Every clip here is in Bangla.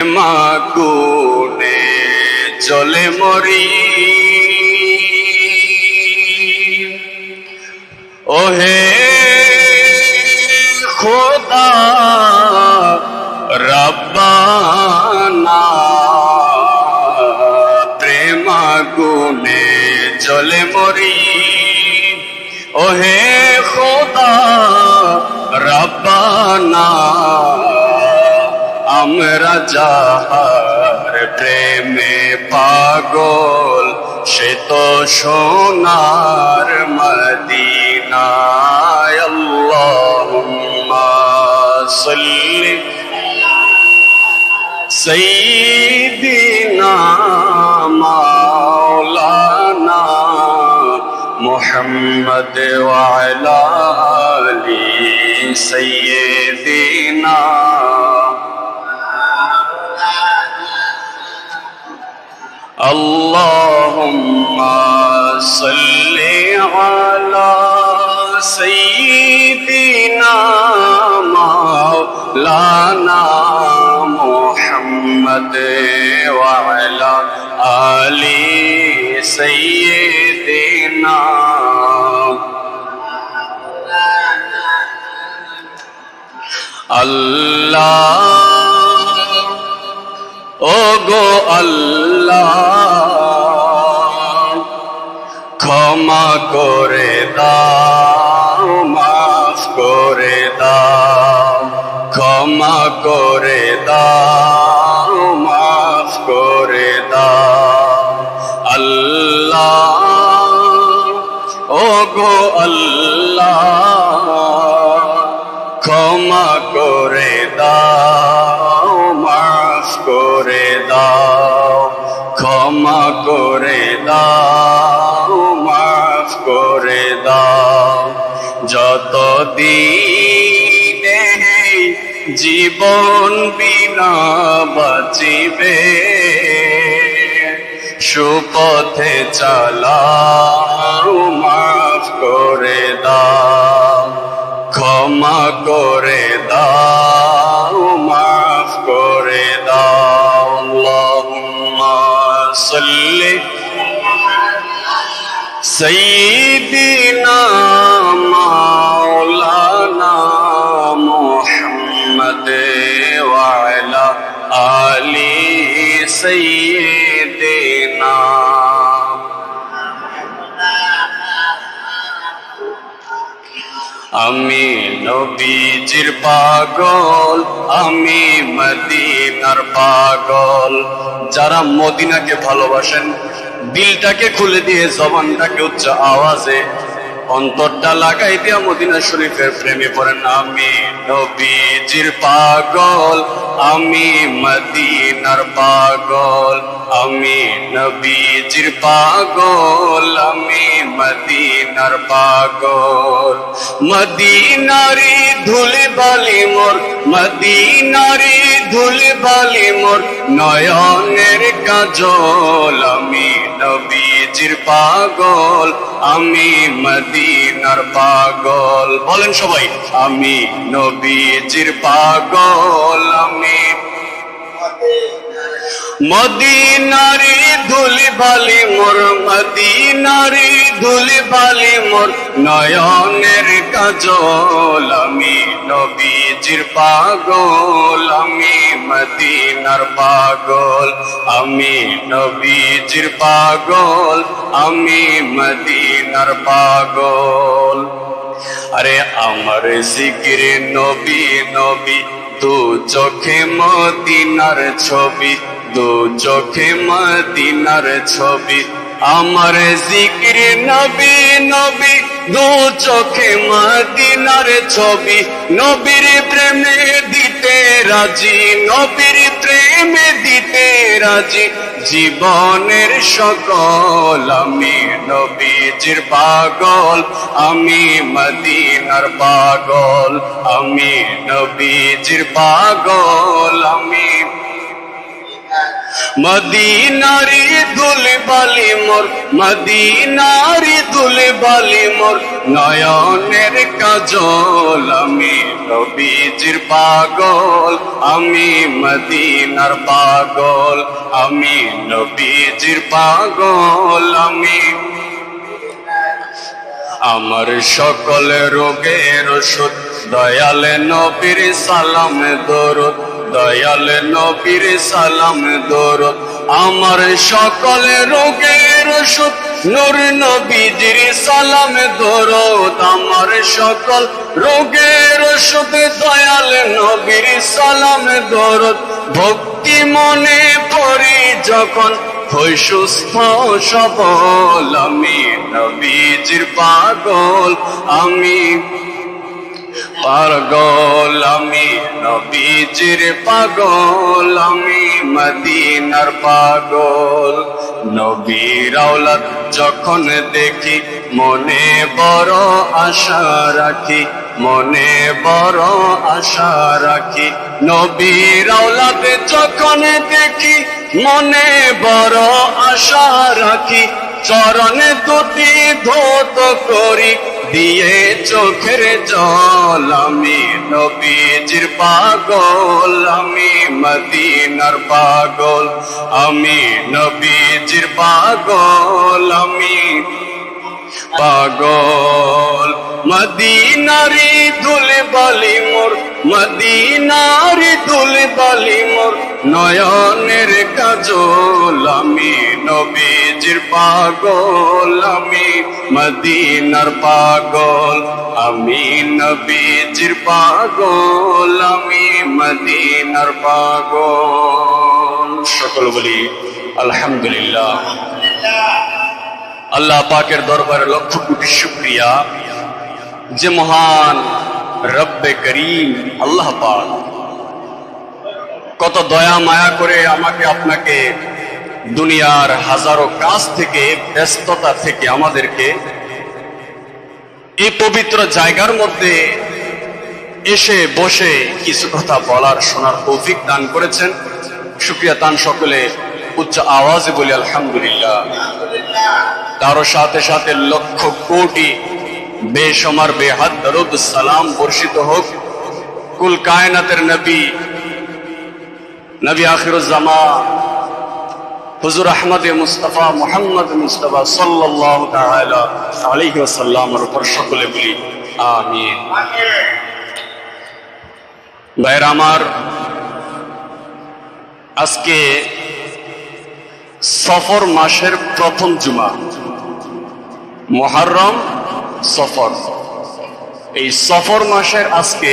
মাগুনে জলে মরি, ওহে খোদা রব্বানা, প্রেম আগুনে জলে মরি, ওহে খোদা রব্বানা। আমরা যাহার প্রেমে পাগল, সে তো সোনার মদিনায়। আল্লাহুম্মা সাল্লি সাইয়্যিদিনা মাওলানা মুহাম্মদ ওয়া আলা আলি সাইয়্যিদিনা। اللهم صل على سيدنا مولانا محمد وعلى آل سيدنا। আল্লাহ ওগো আল্লাহ, ক্ষমা করে দাও, মাফ করে দাও, ক্ষমা করে দাও, মাফ করে দাও। আল্লাহ ওগো আল্লাহ, ক্ষমা করে দাও, মাফ করে দাও, ক্ষমা করে দাও, মাফ করে দাও। যত দিনে জীবন বিনা বাঁচিবে, সুপথে চালাও, মাফ করে দাও, ক্ষমা করে দাও, মাফ করে দাও। আল্লাহুম্মা সাল্লি সাইয়্যিদিনা মাওলানা মুহাম্মদ ওয়া আলা আলি সাইয়্যিদিনা। আমি নবীজির পাগল, আমি মদিনার পাগল। যারা মদিনাকে ভালোবাসেন, দিলটাকে খুলে দিয়ে জবানটাকে উচ্চ আওয়াজে অন্তরটা লাগাই দিয়া মদিনা শরীফের প্রেমে পড়েন। আমি নবীজির পাগল, আমি মদিনার পাগল, আমি নবীজির পাগল, আমি মদিনার পাগল। মদিনারি ধুলি বালি মোর, মদিনারি ধুলি বালি মোর নয়নের কাজল। আমি নবীজির পাগল, আমি মদিনার পাগল। বলেন সবাই, আমি নবীজির পাগল, আমি মদিনারি ধুলি বালি মোর, মদিনারি ধুলি বালি মোর নয়নের কাজল। আমি নবীজির পাগল, আমি মদিনার পাগল, আমি নবীজির পাগল, আমি মদিনার পাগল। আরে আমার জিকিরে নবী নবী, দু চোখে মদিনার ছবি, দু চোখে মদিনার ছবি। আমার জিকিরে নবী নবী, দু চোখে মদিনার ছবি। নবীর প্রেমে দিতে রাজি, নবীর প্রেমে দিতে রাজি জীবনের সকল। আমি নবীজির পাগল, আমি মদিনার পাগল, আমি নবীজির পাগল, আমি মদিনারি ধুলি বালি মোর, মদিনারি ধুলি বালি মোর নয়নের কাজল। আমি নবীজির পাগল, আমি মদিনার পাগল, আমি নবীজির পাগল, আমি আমার সকল রোগের ওষুধ দয়াল নবীর সালাম দরুদ, দয়াল নবীর সালাম দরুদ, আমার সকল রোগের ওষুধ নূর নবীজির সালাম দরুদ, আমার সকল রোগের ওষুধ দয়াল নবীর সালাম দরুদ। ভক্তি মনে পড়ি যখন হই সুস্থ সবল, আমি নবীজির পাগল, আমি পাগল, আমি নবীজির পাগল, আমি মদিনার পাগল। নবীর আওলাদ যখন দেখি মনে বড় আশা রাখি, মনে বড় আশা রাখি, নবীর আওলাদ যখন দেখি মনে বড় আশা রাখি, চরণে দুটি ধৌত করি দিয়ে চোখের জল, আমি নবীজির পাগল, আমি মদিনার পাগল, আমি নবীজির পাগল, আমি পাগল। মদিনারি ধুলি বালি মোর, মদিনারি ধুলি বালি মোর, নয়নের কাজল, আমি নবীজির পাগল, আমি মদিনার পাগল, আমি নবীজির পাগল, আমি মদিনার পাগল। সকল বলি আলহামদুলিল্লাহ। আল্লাহ পাকের দরবারে লক্ষ কোটি শুকরিয়া যে মহান রব্বে করিম আল্লাহ পাক কত দয়া মায়া করে আমাকে আপনাকে দুনিয়ার হাজারো কাজ থেকে, ব্যস্ততা থেকে আমাদেরকে এই পবিত্র জায়গার মধ্যে এসে বসে কিছু কথা বলার, শোনার তৌফিক দান করেছেন। শুকরিয়া তান সকলে উচ্চ আওয়াজে বলি আলহামদুলিল্লাহ। তারও সাথে সাথে লক্ষ কোটি বেশমার বেহাদ দরুদ সালাম বর্ষিত হোক কুল কায়নাতের নবী, নবী আখিরুজ্জামান হুজুর আহমদ মুস্তাফা মুহাম্মদ মুস্তাফা সাল্লাল্লাহু তাআলা আলাইহি ওয়াসাল্লামের উপর। সকলে বলি আমিন। ভাইরা আমার, আজকে সফর মাসের প্রথম জুমা, মুহররম সফর। এই সফর মাসের আজকে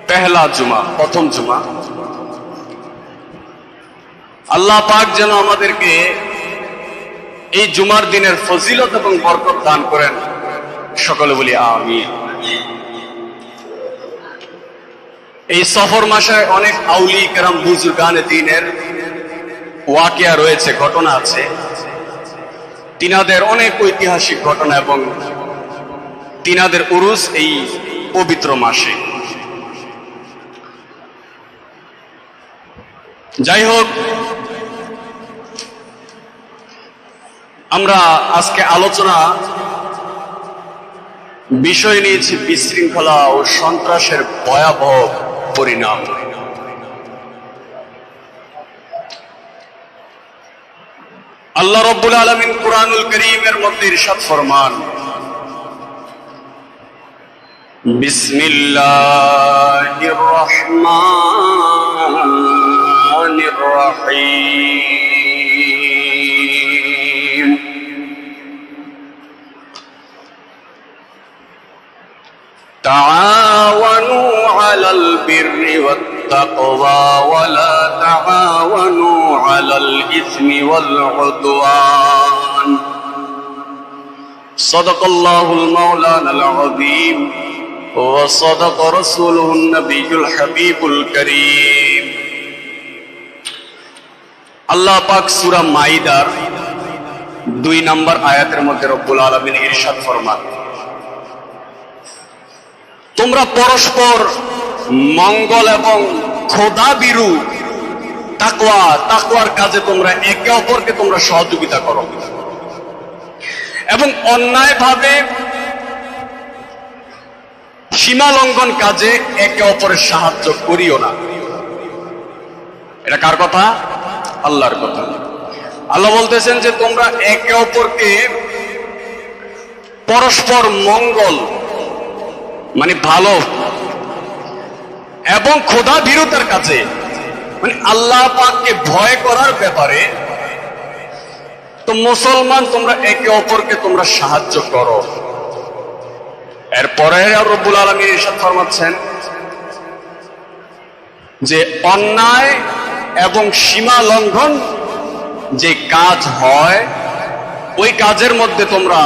পেহলা জুমা, প্রথম জুমা। আল্লাহ পাক যেন আমাদেরকে এই জুমার দিনের ফজিলত এবং বরকত দান করেন। সকলে বলি আমিন। এই সফর মাসে অনেক আউলি কেরাম বুজুর্গানে দ্বীনের ওয়াকিয়া রয়েছে, ঘটনা আছে। তিনাদের অনেক ঐতিহাসিক ঘটনা এবং তিনাদের উরুস এই পবিত্র মাসে। যাই হোক, আমরা আজকে আলোচনা বিষয় নিয়েছি বিশৃঙ্খলা ও সন্ত্রাসের ভয়াবহ পরিণাম। আল্লাহ রাব্বুল আলামিন কুরআনুল কারীমের মধ্যে ইরশাদ ফরমান, বিসমিল্লাহির রহমানির রহিম। তাআওয়ানু আলাল বিররি ওয়াত তাকওয়া ওয়া লা তাআওয়ানু আলাল ইসমি ওয়াল উদওয়ান। সাদাকাল্লাহুল মাওলানাল আযীম ওয়া সাদাকা রাসূলুহুন নবিয়্যুল হাবিবুল কারীম। আল্লাহ পাক সূরা মাইদার 2 নম্বর আয়াতের মধ্যে রব্বুল আলামিন ইরশাদ ফরমান, তোমরা পরস্পর মঙ্গল এবং খোদাভীরু তাকওয়ার কাজে তোমরা একে অপরকে তোমরা সহযোগিতা করো এবং অন্যায়ভাবে সীমা লঙ্ঘন কাজে একে অপরের সাহায্য করিও না। এটা কার কথা? আল্লাহর কথা। আল্লাহ বলতেছেন যে তোমরা একে অপরকে পরস্পর মঙ্গল মানে ভালো এবং খোদা ভীরুতার কাছে মানে আল্লাহ পাককে ভয় করার ব্যাপারে তো মুসলমান তোমরা একে অপরকে তোমরা সাহায্য করো। এরপরে রব্বুল আলামিন ইরশাদ ফরমাচ্ছেন যে অন্যায় এবং সীমা লঙ্ঘন যে কাজ হয় ওই কাজের মধ্যে তোমরা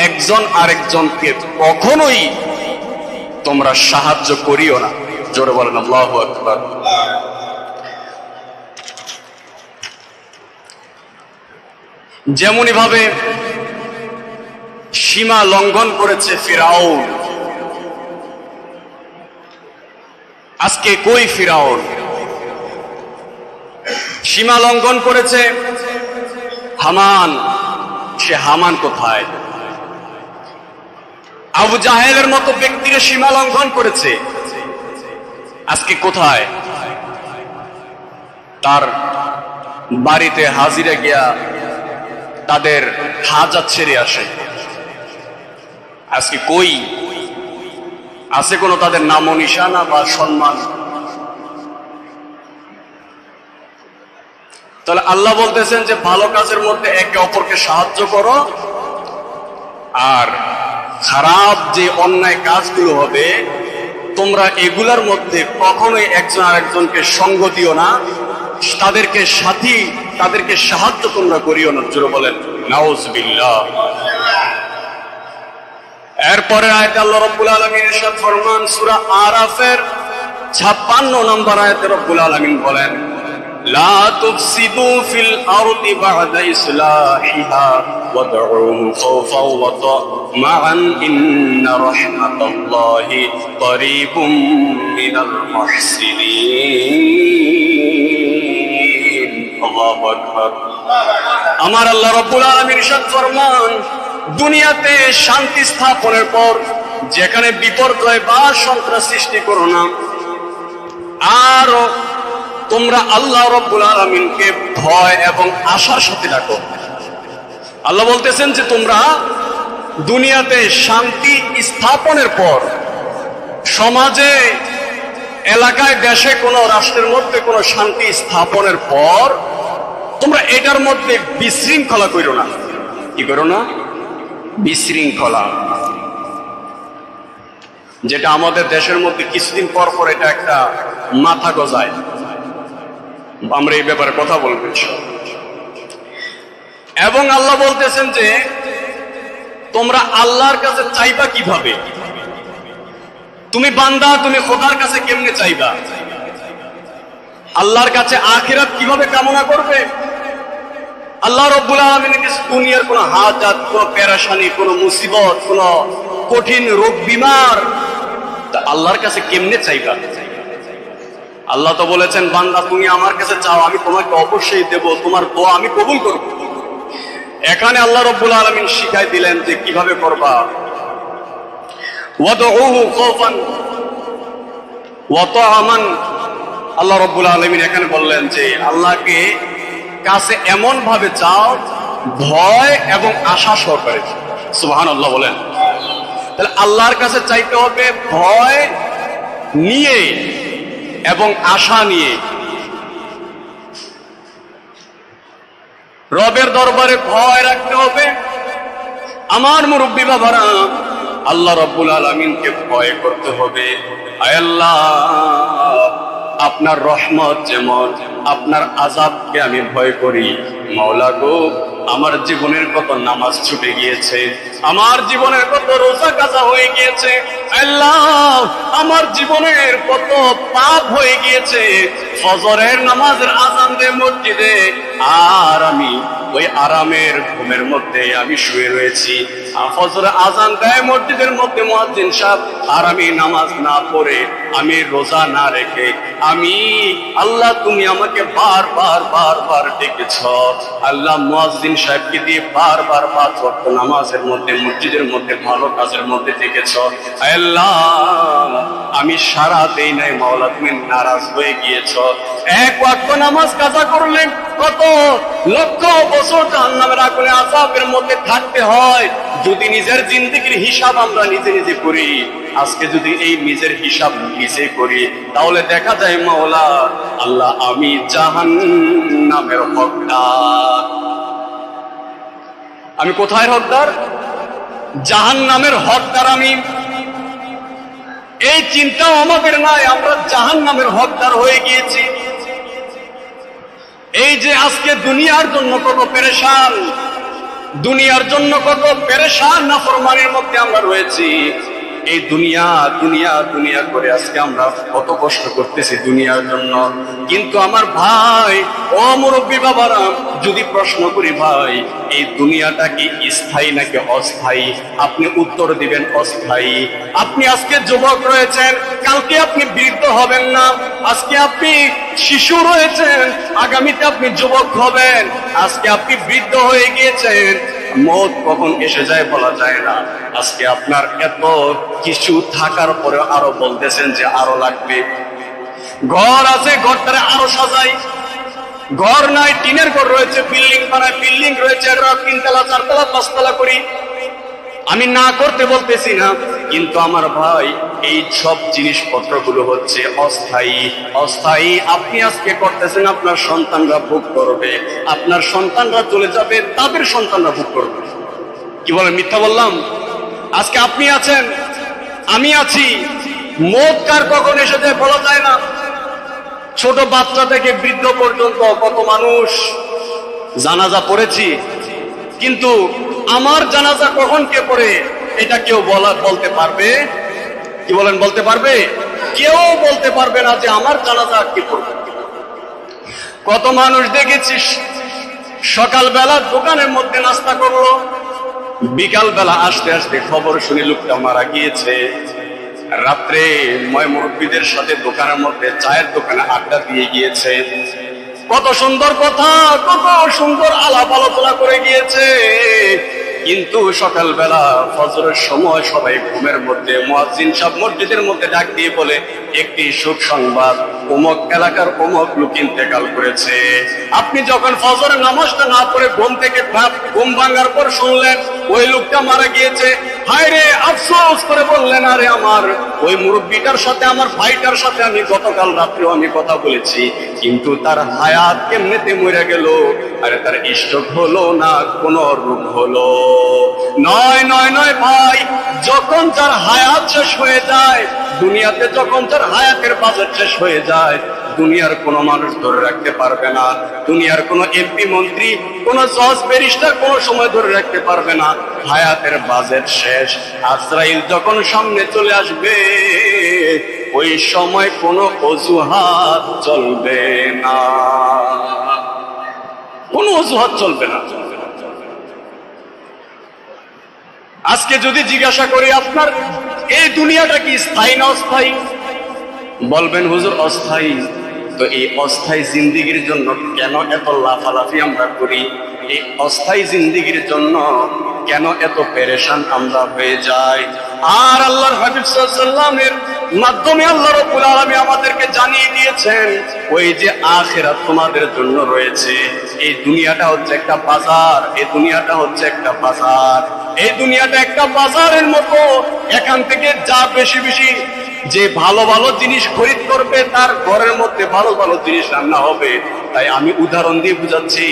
একজন আরেকজনকে কখনোই তোমরা সাহায্য করিও না। জোরে বলেন আল্লাহু আকবার। যেমনই ভাবে সীমা লঙ্ঘন করেছে ফিরাউন, আজকে কই ফিরাউন? সীমা লঙ্ঘন করেছে হামান, সে হামান কোথায়? আবু জাহেলের মতো ব্যক্তিরা সীমা লঙ্ঘন করেছে, আজকে কোথায়? তার বাড়িতে হাজিরা গিয়া তাদের হাজাত ছেড়ে আসে, আজকে কই? আছে কোনো তাদের নাম নিশানা বা সম্মান? তাহলে আল্লাহ বলতেছেন যে ভালো কাজের মধ্যে একে অপরকে সাহায্য করো, আর খারাপ যে অন্যায় কাজগুলো হবে তোমরা এগুলার মধ্যে কখনোই একজন আরেকজনকে সঙ্গ দিও না, তাদেরকে সাথী, তাদেরকে সাহায্য তোমরা করিও না। জোরে বলেন নাউজুবিল্লাহ। এরপরে আয়াতে আল্লাহ রাব্বুল আলামিন ইরশাদ ফরমান সূরা আরাফের 56 নম্বর আয়াতে রব্বুল আলামিন বলেন লা তুফসিদু ফিল আরদি বা'দা ইসলাহিহা ওয়াদউহু খাওফান ওয়া তা'মান ইন্না রাহমাতাল্লাহি করিবুম মিনাল মুহসিনিন। আল্লাহু আকবার। আমার আল্লাহ রাব্বুল আলামিন ইরশাদ ফরমান দুনিয়াতে শান্তি স্থাপনের পর যেখানে বিপর্যয় বা সন্ত্রাস সৃষ্টি করো না, আর তোমরা আল্লাহ রাব্বুল আলামিনকে ভয় এবং আশার সাথে রাখো। আল্লাহ বলতেছেন যে তোমরা দুনিয়াতে শান্তি স্থাপনের পর, সমাজে, এলাকায়, দেশে, কোনো রাষ্ট্রের মধ্যে কোনো শান্তি স্থাপনের পর তোমরা এটার মধ্যে বিশৃঙ্খলা করো না। কি করো না? বিশৃঙ্খলা, যেটা আমাদের দেশের মধ্যে কিছুদিন পর পর এটা একটা মাথা গজায়। আমরা এই ব্যাপারে কথা বলবো। এবং আল্লাহ বলতেছেন যে তোমরা আল্লাহর কাছে চাইবা কিভাবে? তুমি বান্দা, তুমি খোদার কাছে কেমনে চাইবা? আল্লাহর কাছে আখিরাত কিভাবে কামনা করবে? আল্লাহ রাব্বুল আলামিনের কাছে দুনিয়ার কোনো হাজাত, কোনো পেরেশানি, কোনো মুসিবত, কোনো কঠিন রোগ বিমার, তা আল্লাহর কাছে কেমনে চাইবা? আল্লাহ তো বলেছেন বান্দা তুমি আমার কাছে চাও, আমি তোমাকে অবশ্যই দেব, তোমার দোয়া আমি কবুল করব। এখানে আল্লাহ রাব্বুল আলামিন শিখাই দিলেন যে কিভাবে করবা। ওয়াদউহু খাওফান ওয়া তা'মান। আল্লাহ রাব্বুল আলামিন এখানে বললেন যে আল্লাহকে কাছে এমন ভাবে চাও ভয় এবং আশা সহকারে। সুবহানাল্লাহ বলেন। তাহলে আল্লাহর কাছে চাইতে হবে ভয় নিয়ে এবং আশা নিয়ে। রবের দরবারে ভয় রাখতে হবে। আমার মুরব্বী বাবারা, আল্লাহ রাব্বুল আলামিনকে ভয় করতে হবে। আয় আল্লাহ, আপনার রহমত যেমন, আপনার আযাবকে আমি ভয় করি। মাওলা গো, আমার জীবনের কত নামাজ ছুটে গিয়েছে, আমার জীবনের কত রোজা কাজা হয়ে গিয়েছে। আল্লাহ, আমার জীবনের কত পাপ হয়ে গিয়েছে। ফজরের নামাজের আযান দে মসজিদে, আর আমি ওই আরামের ঘুমের মধ্যে আমি শুয়ে রয়েছি। ফজরের আজান দেয় মসজিদের মধ্যে মুয়াজ্জিন সাহেব, আর আমি নামাজ না পড়ে, আমি রোজা না রেখে, আমি আল্লাহ তুমি আমাকে বারবার ডেকেছ। আল্লাহ মুয়াজ্জিন সাহেবকে দিয়ে বারবার 5 ওয়াক্ত নামাজের মধ্যে মসজিদের মধ্যে ভালো কাজের মধ্যে ডেকেছ। আল্লাহ আমি সারা দেই নাই মাওলা, তুমি নারাজ হয়ে গিয়েছ। 1 ওয়াক্ত নামাজ কাজা করলেন কত লক্ষ বছর জাহান্নামের আগুনে আযাবের মধ্যে থাকতে হয়। যদি নিজের জিন্দেগির হিসাব আমরা নিজে নিজে করি, আজকে যদি এই নিজের হিসাব নিজে করি, তাহলে দেখা যায় মাওলা আল্লাহ আমি জাহান্নামের হকদার। আমি কোথায় হকদার? জাহান্নামের হকদার আমি। এই চিন্তাও আমাদের নাই, আমরা জাহান্নামের হকদার হয়ে গিয়েছি। এই যে আজকে দুনিয়ার জন্য কত পেরেশান, দুনিয়ার জন্য কত পেরেশান নাফরমানির মধ্যে আমরা রয়েছি। এই দুনিয়া দুনিয়া দুনিয়া করে আজকে আমরা কত কষ্ট করতেছি দুনিয়ার জন্য। কিন্তু আমার ভাই, ও মুরব্বী বাবারা, যদি প্রশ্ন করি ভাই এই দুনিয়াটা কি স্থায়ী নাকি অস্থায়ী, আপনি উত্তর দিবেন অস্থায়ী। আপনি আজকে যুবক রয়েছেন, কালকে আপনি বৃদ্ধ হবেন না। আজকে আপনি শিশু রয়েছেন, আগামীতে আপনি যুবক হবেন। আজকে আপনি বৃদ্ধ হয়ে গিয়েছেন, মওত কখন এসে যায় বলা যায় না। আজকে আপনার এত কিছু থাকার পরে আরো বলতেছেন যে আরো লাগবে। ঘর আছে, ঘরটারে আরো সাজাই। ঘর নাই, টিনের ঘর রয়েছে, বিল্ডিং বানায়, বিল্ডিং রয়েছে 3 তলা 4 তলা 5 তলা করি। আমি না করতে বলতেছি না, কিন্তু আমার ভাই এই সব জিনিসপত্রগুলো হচ্ছে অস্থায়ী। অস্থায়ী আপনি আজকে করতেছেন, আপনার সন্তানরা ভোগ করবে। আপনার সন্তানরা চলে যাবে, তাদের সন্তানরা ভোগ করবে। কি বলেন, মিথ্যা বললাম? আজকে আপনি আছেন, আমি আছি, মওত কার কখন এসে যায় বলা যায় না। ছোট বাচ্চা থেকে বৃদ্ধ পর্যন্ত কত মানুষ জানাজা পড়েছি, কিন্তু আমার জানাজা কখন কে পড়ে এটা কেউ বলতে পারবে? কি বলেন, বলতে পারবে? কেউ বলতে পারবে না যে আমার জানাজা কে পড়বে। কত মানুষ দেখেছি সকালবেলা দোকানের মধ্যে নাস্তা করলো, বিকালবেলা আসতে আসতে খবর শুনে লোকটা মারা গিয়েছে। রাত্রে মুরব্বীদের সাথে দোকানের মধ্যে চায়ের দোকানে আড্ডা দিয়ে গিয়েছে। কত সুন্দর কথা, কত সুন্দর আলাপ আলোচনা করে গিয়েছে। কিন্তু সকালবেলা ফজরের সময় সবাই ঘুমের মধ্যে মুয়াজ্জিন সাহেব মসজিদের মধ্যে ডাক দিয়ে বলে, একটি সুখ সংবাদ, অমুক এলাকার অমুক লোক ইন্তেকাল করেছে। আপনি যখন ফজরের নামাজটা না পড়ে ঘুম ভাঙার পর শুনলেন ওই লোকটা মারা গিয়েছে, হায় রে আফসোস করে বললেন, আরে আমার ওই মুরব্বীটার সাথে, আমার ভাইটার সাথে আমি গতকাল রাত্রেও আমি কথা বলেছি, কিন্তু তার হায়াত কেমনেতে মরে গেল। আরে তার স্ট্রোক হলো না কোন রোগ হলো? নয় নয় নয় ভাই, যখন তার হায়াত শেষ হয়ে যায় দুনিয়াতে, যখন তার হায়াতের বাজেট শেষ হয়ে যায়, দুনিয়ার কোনো মানুষ ধরে রাখতে পারবে না। দুনিয়ার কোনো এমপি মন্ত্রী, কোনো জজ ব্যারিস্টার কোনো সময় ধরে রাখতে পারবে না। হায়াতের বাজেট শেষ, আজরাইল যখন সামনে চলে আসবে, ওই সময় কোনো অজুহাত চলবে না, কোনো অজুহাত চলবে না। আজকে যদি জিজ্ঞাসা করি আপনার এই দুনিয়াটা কি স্থায়ী না অস্থায়ী, বলবেন হুজুর অস্থায়ী। তো এই অস্থায়ী জিন্দেগির জন্য কেন এত লাফালাফি আমরা করি? এই অস্থায়ী জিন্দেগির জন্য কেন এত পেরেশান আমরা হয়ে যাই? আর আল্লাহর হাবিব সাল্লাল্লাহু আলাইহি ওয়াসাল্লামের মাধ্যমে আল্লাহ রাব্বুল আলামিন আমাদেরকে জানিয়ে দিয়েছেন, ওই যে আখিরাত তোমাদের জন্য রয়েছে। এই দুনিয়াটা হচ্ছে একটা বাজার, এই দুনিয়াটা হচ্ছে একটা বাজার, এই দুনিয়াটা একটা বাজারের মতো। এখান থেকে যা বেশি বেশি যে ভালো ভালো জিনিস খরিদ করবে, তার ঘরের মধ্যে ভালো ভালো জিনিস রান্না হবে। তাই আমি উদাহরণ দিয়ে বুঝাচ্ছি,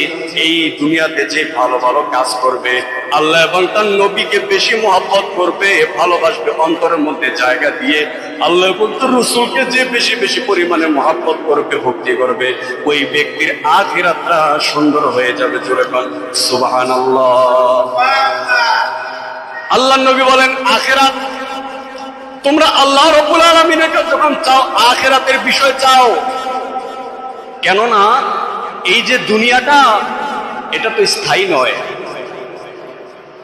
এই দুনিয়াতে যে ভালো ভালো কাজ করবে, আল্লাহ এবং তার নবীকে বেশি মহব্বত করবে, ভালোবাসবে, অন্তরের মধ্যে জায়গা দিয়ে আল্লাহ এবং তার রাসূলকে যে বেশি বেশি পরিমাণে মহব্বত করবে, ভক্তি করবে, ওই ব্যক্তির আখিরাতটা সুন্দর হয়ে যাবে। জোরে বলেন সুবহানাল্লাহ। আল্লাহর নবী বলেন, আখিরাত তোমরা আল্লাহ রাব্বুল আলামিনের কাছে যখন চাও, আখিরাতের বিষয় চাও। কেননা এই যে দুনিয়াটা, এটা তো স্থায়ী নয়,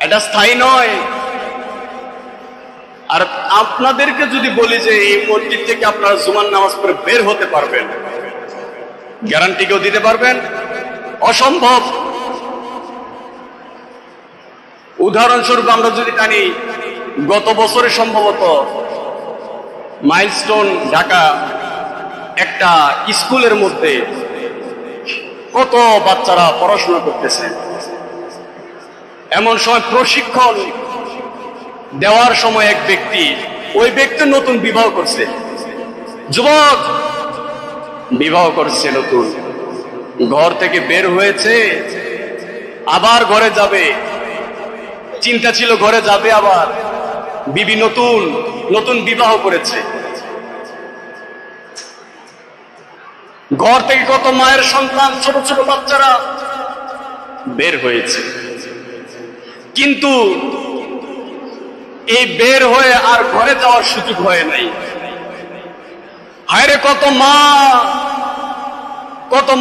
এটা স্থায়ী নয়। আর আপনাদেরকে যদি বলি যে এই মসজিদ থেকে আপনারা জুমার নামাজ পড়ে বের হতে পারবেন, গ্যারান্টি কেউ দিতে পারবেন? অসম্ভব। উদাহরণস্বরূপ আমরা যদি টানি, গত বছরে সম্ভবত মাইলস্টোন ঢাকা একটা স্কুলের মধ্যে কত বাচ্চারা পড়াশোনা করতেছে, এমন সময় প্রশিক্ষণ দেওয়ার সময় এক ব্যক্তি, ওই ব্যক্তি নতুন বিবাহ করছে, যুবক বিবাহ করছে নতুন, ঘর থেকে বের হয়েছে, আবার ঘরে যাবে, চিন্তা ছিল ঘরে যাবে আবার, বিবি নতুন নতুন বিবাহ করেছে, ঘর থেকে কত মায়ের সন্তান ছোট ছোট বাচ্চারা বের হয়েছে, কিন্তু এই বের হয়ে আর ঘরে যাওয়ার সুযোগ হয় নাই। হায়রে কত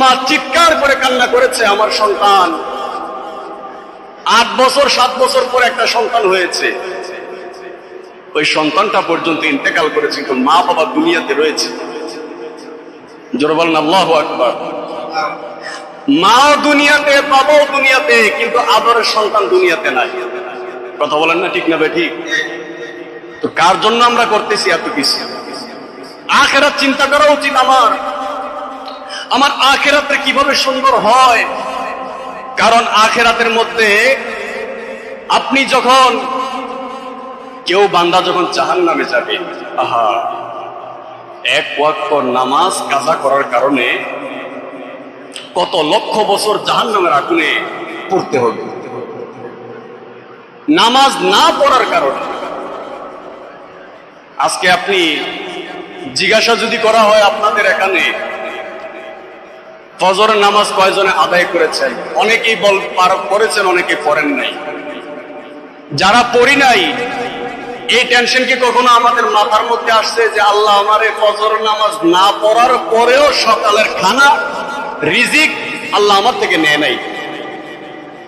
মা চিৎকার করে কান্না করেছে, আমার সন্তান 8 বছর 7 বছর পরে একটা সন্তান হয়েছে, ওই সন্তানটা পর্যন্ত ইন্তেকাল করেছে, কিন্তু মা বাবা দুনিয়াতে রয়েছে। জোরে বলেন আল্লাহু আকবার। মাও দুনিয়াতে, বাবাও দুনিয়াতে, কিন্তু আদরের সন্তান দুনিয়াতে নাই। কথা বলেন না, ঠিক না ভাই? ঠিক। তো কার জন্য আমরা করতেছি এত কিছু? আখিরাত চিন্তা করা উচিত আমার আখিরাতে কিভাবে সুন্দর হয়। কারণ আখিরাতের মধ্যে আপনি যখন, কেউ বান্দা যখন জাহান্নামে যাবে, আহা, এক ওয়াক্ত নামাজ কাজা করার কারণে কত লক্ষ বছর জাহান্নামের আগুনে পড়তে হবে, নামাজ না পড়ার কারণে। আজকে আপনি জিজ্ঞাসা যদি করা হয় আপনাদের এখানে ফজরের নামাজ কয়জনে আদায় করেছেন, অনেকেই পড়েছেন, অনেকে পড়েন নাই। যারা পড়ি নাই, এই টেনশন কি কখনো আমাদের মাথার মধ্যে আসছে যে আল্লাহ আমারে ফজর নামাজ না পড়ার পরেও সকালের খানা রিজিক আল্লাহ আমার থেকে নেয় নাই?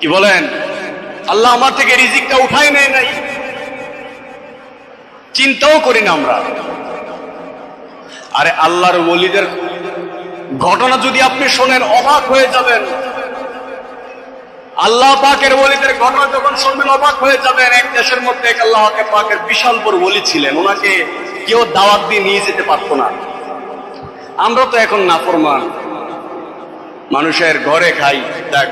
কি বলেন? আল্লাহ আমার থেকে রিজিকটা উঠাই নেয় নাই? চিন্তাও করি না আমরা। আরে আল্লাহর ওলিদের ঘটনা যদি আপনি শোনেন অবাক হয়ে যাবেন। আল্লাহ পাকের ওলিদের ঘটনা যখন শুনবেন অবাক হয়ে যাবেন। এক দেশের মধ্যে এক আল্লাহ পাকের বিশাল বড় ওলি ছিলেন, ওনাকে কেউ দাওয়াত দিয়ে নিয়ে যেতে পারতো না। আমরা তো এখন নাফরমান, মানুষের ঘরে খাই। দেখ,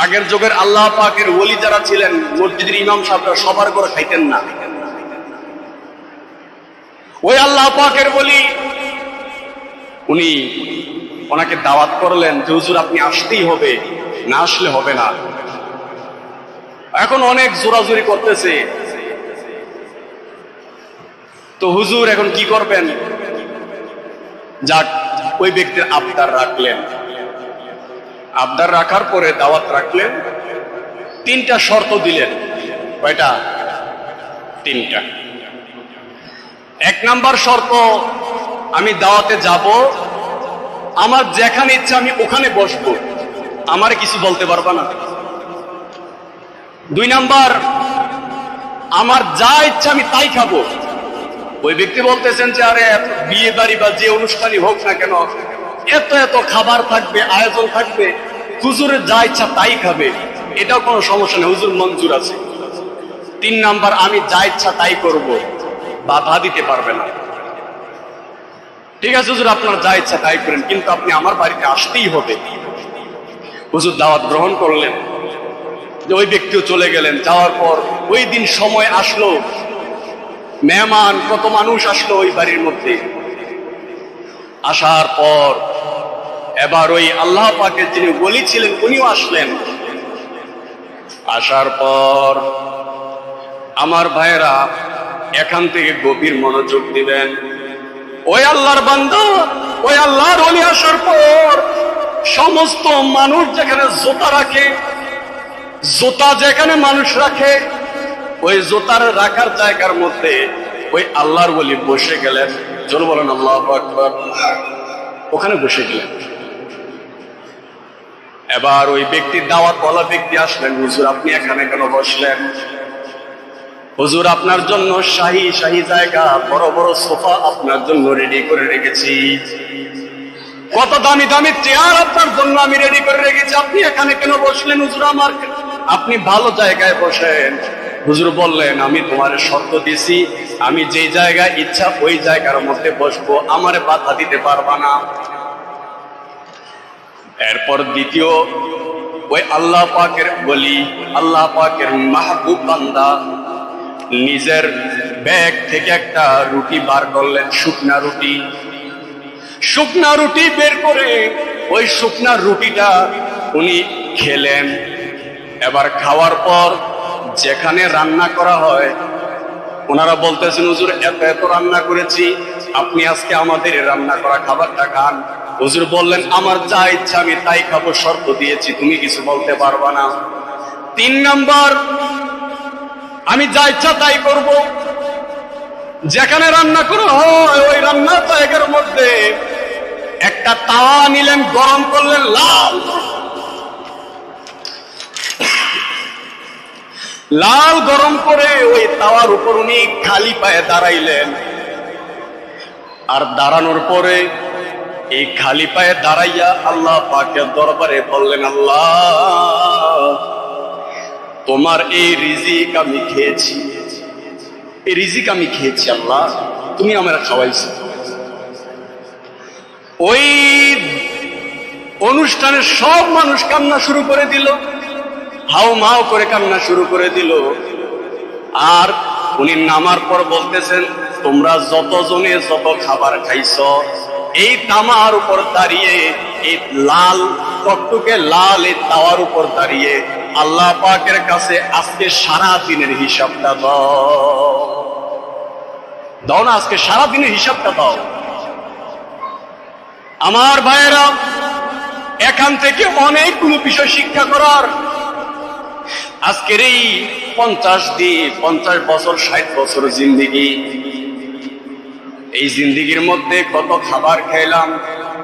আগের যুগের আল্লাহ পাকের ওলি যারা ছিলেন, মসজিদের ইমাম সাহেবরা সবার ঘরে খাইতেন না। ওই আল্লাহ পাকের ওলি, উনি ওনাকে দাওয়াত করলেন যে হুজুর আপনি আসতেই হবে, না আসলে হবে না। এখন অনেক জোরাজুরি করতেছে, তো হুজুর এখন কি করবেন? যাক, ওই ব্যক্তির আবদার রাখলেন। আবদার রাখার পরে দাওয়াত রাখলেন, 3টা শর্ত দিলেন। কয়টা? 3টা। 1 নাম্বার শর্ত, আমি দাওয়াতে যাব, আমার যেখানে ইচ্ছা আমি ওখানে বসবো, আমার কিছু বলতে পারবা না। 2 নাম্বার, আমার যা ইচ্ছা আমি তাই খাবো। ওই ব্যক্তি বলতেছেন যে আরে বিয়ে বাড়ি বা যে অনুষ্ঠানই হোক না কেন, এত এত খাবার থাকবে, আয়োজন থাকবে, হুজুরের যা ইচ্ছা তাই খাবে, এটাও কোনো সমস্যা নেই, হুজুর মঞ্জুর আছে। 3 নাম্বার, আমি যা ইচ্ছা তাই করব, বাধা দিতে পারবে না। ঠিক আছে হুজুর, আপনার যা ইচ্ছা তাই করেন, কিন্তু আপনি আমার বাড়িতে আসতেই হবে। হুজুর দাওয়াত গ্রহণ করলেন, যে ওই ব্যক্তিও চলে গেলেন। যাওয়ার পর ওই দিন সময় আসলো, মেহমান কত মানুষ আসলো ওই বাড়ির মধ্যে। আসার পর এবার ওই আল্লাহ পাকের যিনি ওলি ছিলেন উনিও আসলেন। আসার পর আমার ভাইয়েরা এখান থেকে গভীর মনোযোগ দিবেন। ওই আল্লাহর বান্দা, ওই আল্লাহর ওলি আসার পর সমস্ত মানুষ যেখানে জুতা রাখে, জুতা যেখানে মানুষ রাখে, ওই জুতার রাখার জায়গার মধ্যে ওই আল্লাহর ওলি বসে গেলেন। জোরে বলেন আল্লাহু আকবার। ওখানে বসে গেলেন। এবার ওই ব্যক্তি, দাওয়াতওয়ালা ব্যক্তি আসলেন, হুজুর আপনি এখানে কেন বসলেন? হুজুর আপনার জন্য শাহী শাহী জায়গা, বড় বড় সোফা আপনার জন্য রেডি করে রেখেছি, কত দামি দামি চেয়ার আপনার জন্য আমি রেডি করে রেখেছি, আপনি এখানে কেন বসলেন? হুজুর আমার, আপনি ভালো জায়গায় বসেন। হুজুর বললেন, আমি তোমার শর্ত দিছি, আমি যে জায়গায় ইচ্ছা ওই জায়গার মধ্যে বসবো, আমারে বাধা দিতে পারবা না। এরপর দ্বিতীয় ওই আল্লাহ পাকের বলি, আল্লাহ পাকের মাহবুব বান্দা নিজের ব্যাগ থেকে একটা রুটি বার করলেন, শুকনা রুটি। শুকনা রুটি বের করে ওই শুকনা রুটিটা উনি খেলেন। এবার খাওয়ার পর যেখানে রান্না করা হয়, ওনারা বলতেছেন, হুজুর এত এত রান্না করেছি, আপনি আজকে আমাদের রান্না করা খাবারটা খান। হুজুর বললেন, আমার যা ইচ্ছা আমি তাই খাবো, শর্ত দিয়েছি, তুমি কিছু বলতে পারবা না। 3 নাম্বার, আমি যা ইচ্ছা তাই করব। যেখানে রান্না করা হয় ওই রান্নার জায়গার মধ্যে একটা তাওয়া নিলেন, গরম করলেন, লাল গরম করে ওই তাওয়ার উপর উনি খালি পায়ে দাঁড়াইলেন। আর দাঁড়ানোর পরে এই খালি পায়ে দাঁড়াইয়া আল্লাহ পাকের দরবারে বললেন, আল্লাহ তোমার এই রিজিক আমি খেয়েছি, এই রিজিক আমি খেয়েছি, আল্লাহ তুমি আমার খাওয়াইছো। ওই অনুষ্ঠানের সব মানুষ কান্না শুরু করে দিল, হাও মাও করে কান্না শুরু করে দিল। আর উনি নামার পর বলতেছেন, তোমরা যতজনে যত খাবার খাইছ, এই তামার উপর দাঁড়িয়ে, এই লাল টকটকে লাল এই তাওয়ার উপর দাঁড়িয়ে আল্লাহ পাকের কাছে আজকে সারা দিনের হিসাবটা দাও না, আজকে সারা দিনের হিসাবটা দাও। আমার ভাইয়েরা, এখান থেকে অনেকগুলো বিষয় শিক্ষা করার। আজকের এই 50 বছর 60 বছর জিন্দিগি, এই জিন্দিগির মধ্যে কত খাবার খাইলাম,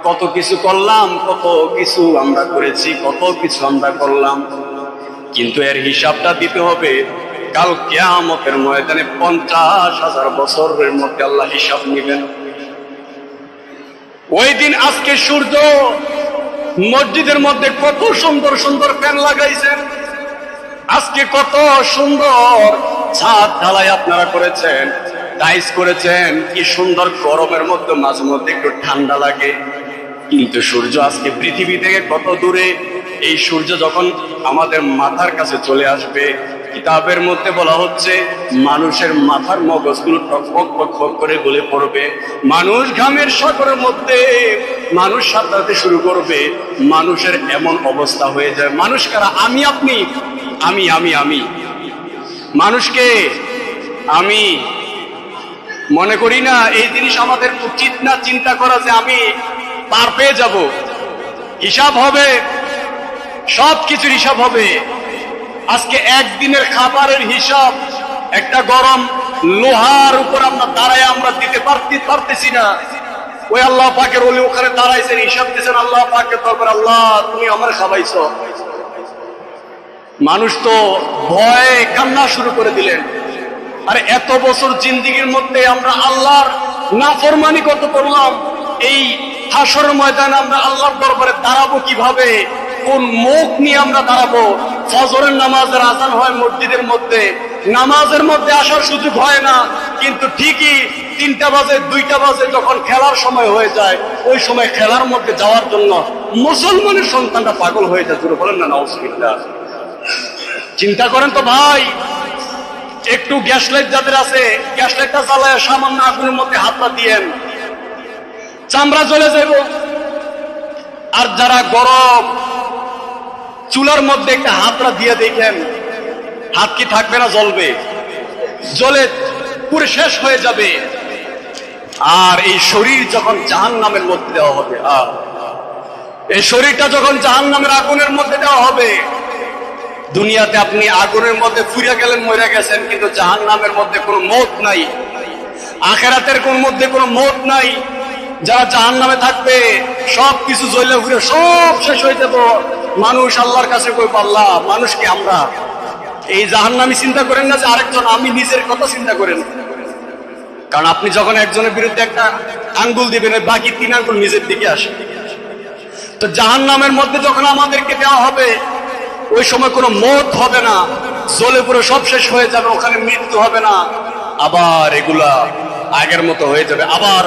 কত কিছু করলাম, কত কিছু আমরা করেছি, কত কিছু আমরা করলাম, কিন্তু এর হিসাবটা দিতে হবে কাল কিয়ামতের ময়দানে। 50,000 বছরের মধ্যে আল্লাহ হিসাব নেবেন। ওই দিন আজকে সূর্য, মসজিদের মধ্যে কত সুন্দর সুন্দর ফ্যান লাগাইছেন, আজকে কত সুন্দর ছাদ ঢালাই আপনারা করেছেন, টাইলস করেছেন, কি সুন্দর গরমের মধ্যে মাঝে মধ্যে একটু ঠান্ডা লাগে। কিন্তু সূর্য আজকে পৃথিবী থেকে কত দূরে। এই সূর্য যখন আমাদের মাথার কাছে চলে আসবে, কিতাবের মধ্যে বলা হচ্ছে মানুষের মাথার মগজগুলো টকবক টকবক করে গলে পড়বে, মানুষ ঘামের সাগরের মধ্যে মানুষ সাঁতরাতে শুরু করবে, মানুষের এমন অবস্থা হয়ে যায়। মানুষ কারা? আমি আপনি, আমি আমি আমি মানুষকে আমি মনে করি না। এই জিনিস আমাদের উচিত না চিন্তা করা যে আমি পার পেয়ে যাব। হিসাব হবে, সব কিছুর হিসাব হবে। আজকে একদিনের খাবারের হিসাব একটা গরম লোহার উপর আমরা দাঁড়ায় আমরা দিতে পারতেছি না। ওই আল্লাহ পাকের ওলি ওখানে দাঁড়াইছেন, হিসাব দিয়েছেন আল্লাহ পাকের দরবার, আল্লাহ তুমি আমার খাওয়াইছ। মানুষ তো ভয়ে কান্না শুরু করে দিলেন। আর এত বছর জিন্দিগির মধ্যে আমরা আল্লাহর নাফরমানি কত করলাম। এই হাসরের ময়দানে আমরা আল্লাহর দরবারে দাঁড়াবো কিভাবে, কোন মুখ নিয়ে আমরা দাঁড়াবো? ফজরের নামাজের আজান হয় মসজিদের মধ্যে, নামাজের মধ্যে আসার সুযোগ হয় না, কিন্তু ঠিকই 3টা বাজে 2টা বাজে যখন খেলার সময় হয়ে যায়, ওই সময় খেলার মধ্যে যাওয়ার জন্য মুসলমানের সন্তানটা পাগল হয়ে যায়। জোরে বলেন না নাউজুবিল্লাহ। চিন্তা করেন তো ভাই, একটু গ্যাস লাইট যাদের আছে, গ্যাস লাইটটা জ্বালায় সামান্য আগুনের মধ্যে হাতটা দিয়েন, চামড়া জ্বলে যাব। আর যারা গরম চুলার মধ্যে একটা হাতটা দিয়ে দেখেন, হাত কি থাকবে না? জ্বলবে, জ্বলে পুরো শেষ হয়ে যাবে। আর এই শরীর যখন জাহান্নামের মধ্যে দেওয়া হবে, এই শরীরটা যখন জাহান্নামের আগুনের মধ্যে দেওয়া হবে, দুনিয়াতে আপনি আগুনের মধ্যে ফুরে গেলেন, মরে গেছেন, কিন্তু জাহান্নামের মধ্যে কোনো মওত নাই, আখিরাতের কোন মধ্যে কোনো মওত নাই। যারা জাহান্নামে থাকবে সব কিছু জ্বলে ঘুরে সব শেষ হয়ে যাব, মানুষ আল্লাহর কাছে কইব, আল্লাহ মানুষকে আমরা এই জাহান্নামী চিন্তা করেন না যে আরেকজন, আমি নিজের কথা চিন্তা করেন। কারণ আপনি যখন একজনের বিরুদ্ধে একটা আঙ্গুল দিবেন, বাকি 3 আঙ্গুল নিজের দিকে আসে। তো জাহান্নামের মধ্যে যখন আমাদেরকে দেওয়া হবে, ওই সময় কোনো মওত হবে না, জ্বলে পুরো সব শেষ হয়ে যাবে, ওখানে মৃত্যু হবে না, আবার এগুলা আগের মতো হয়ে যাবে, আবার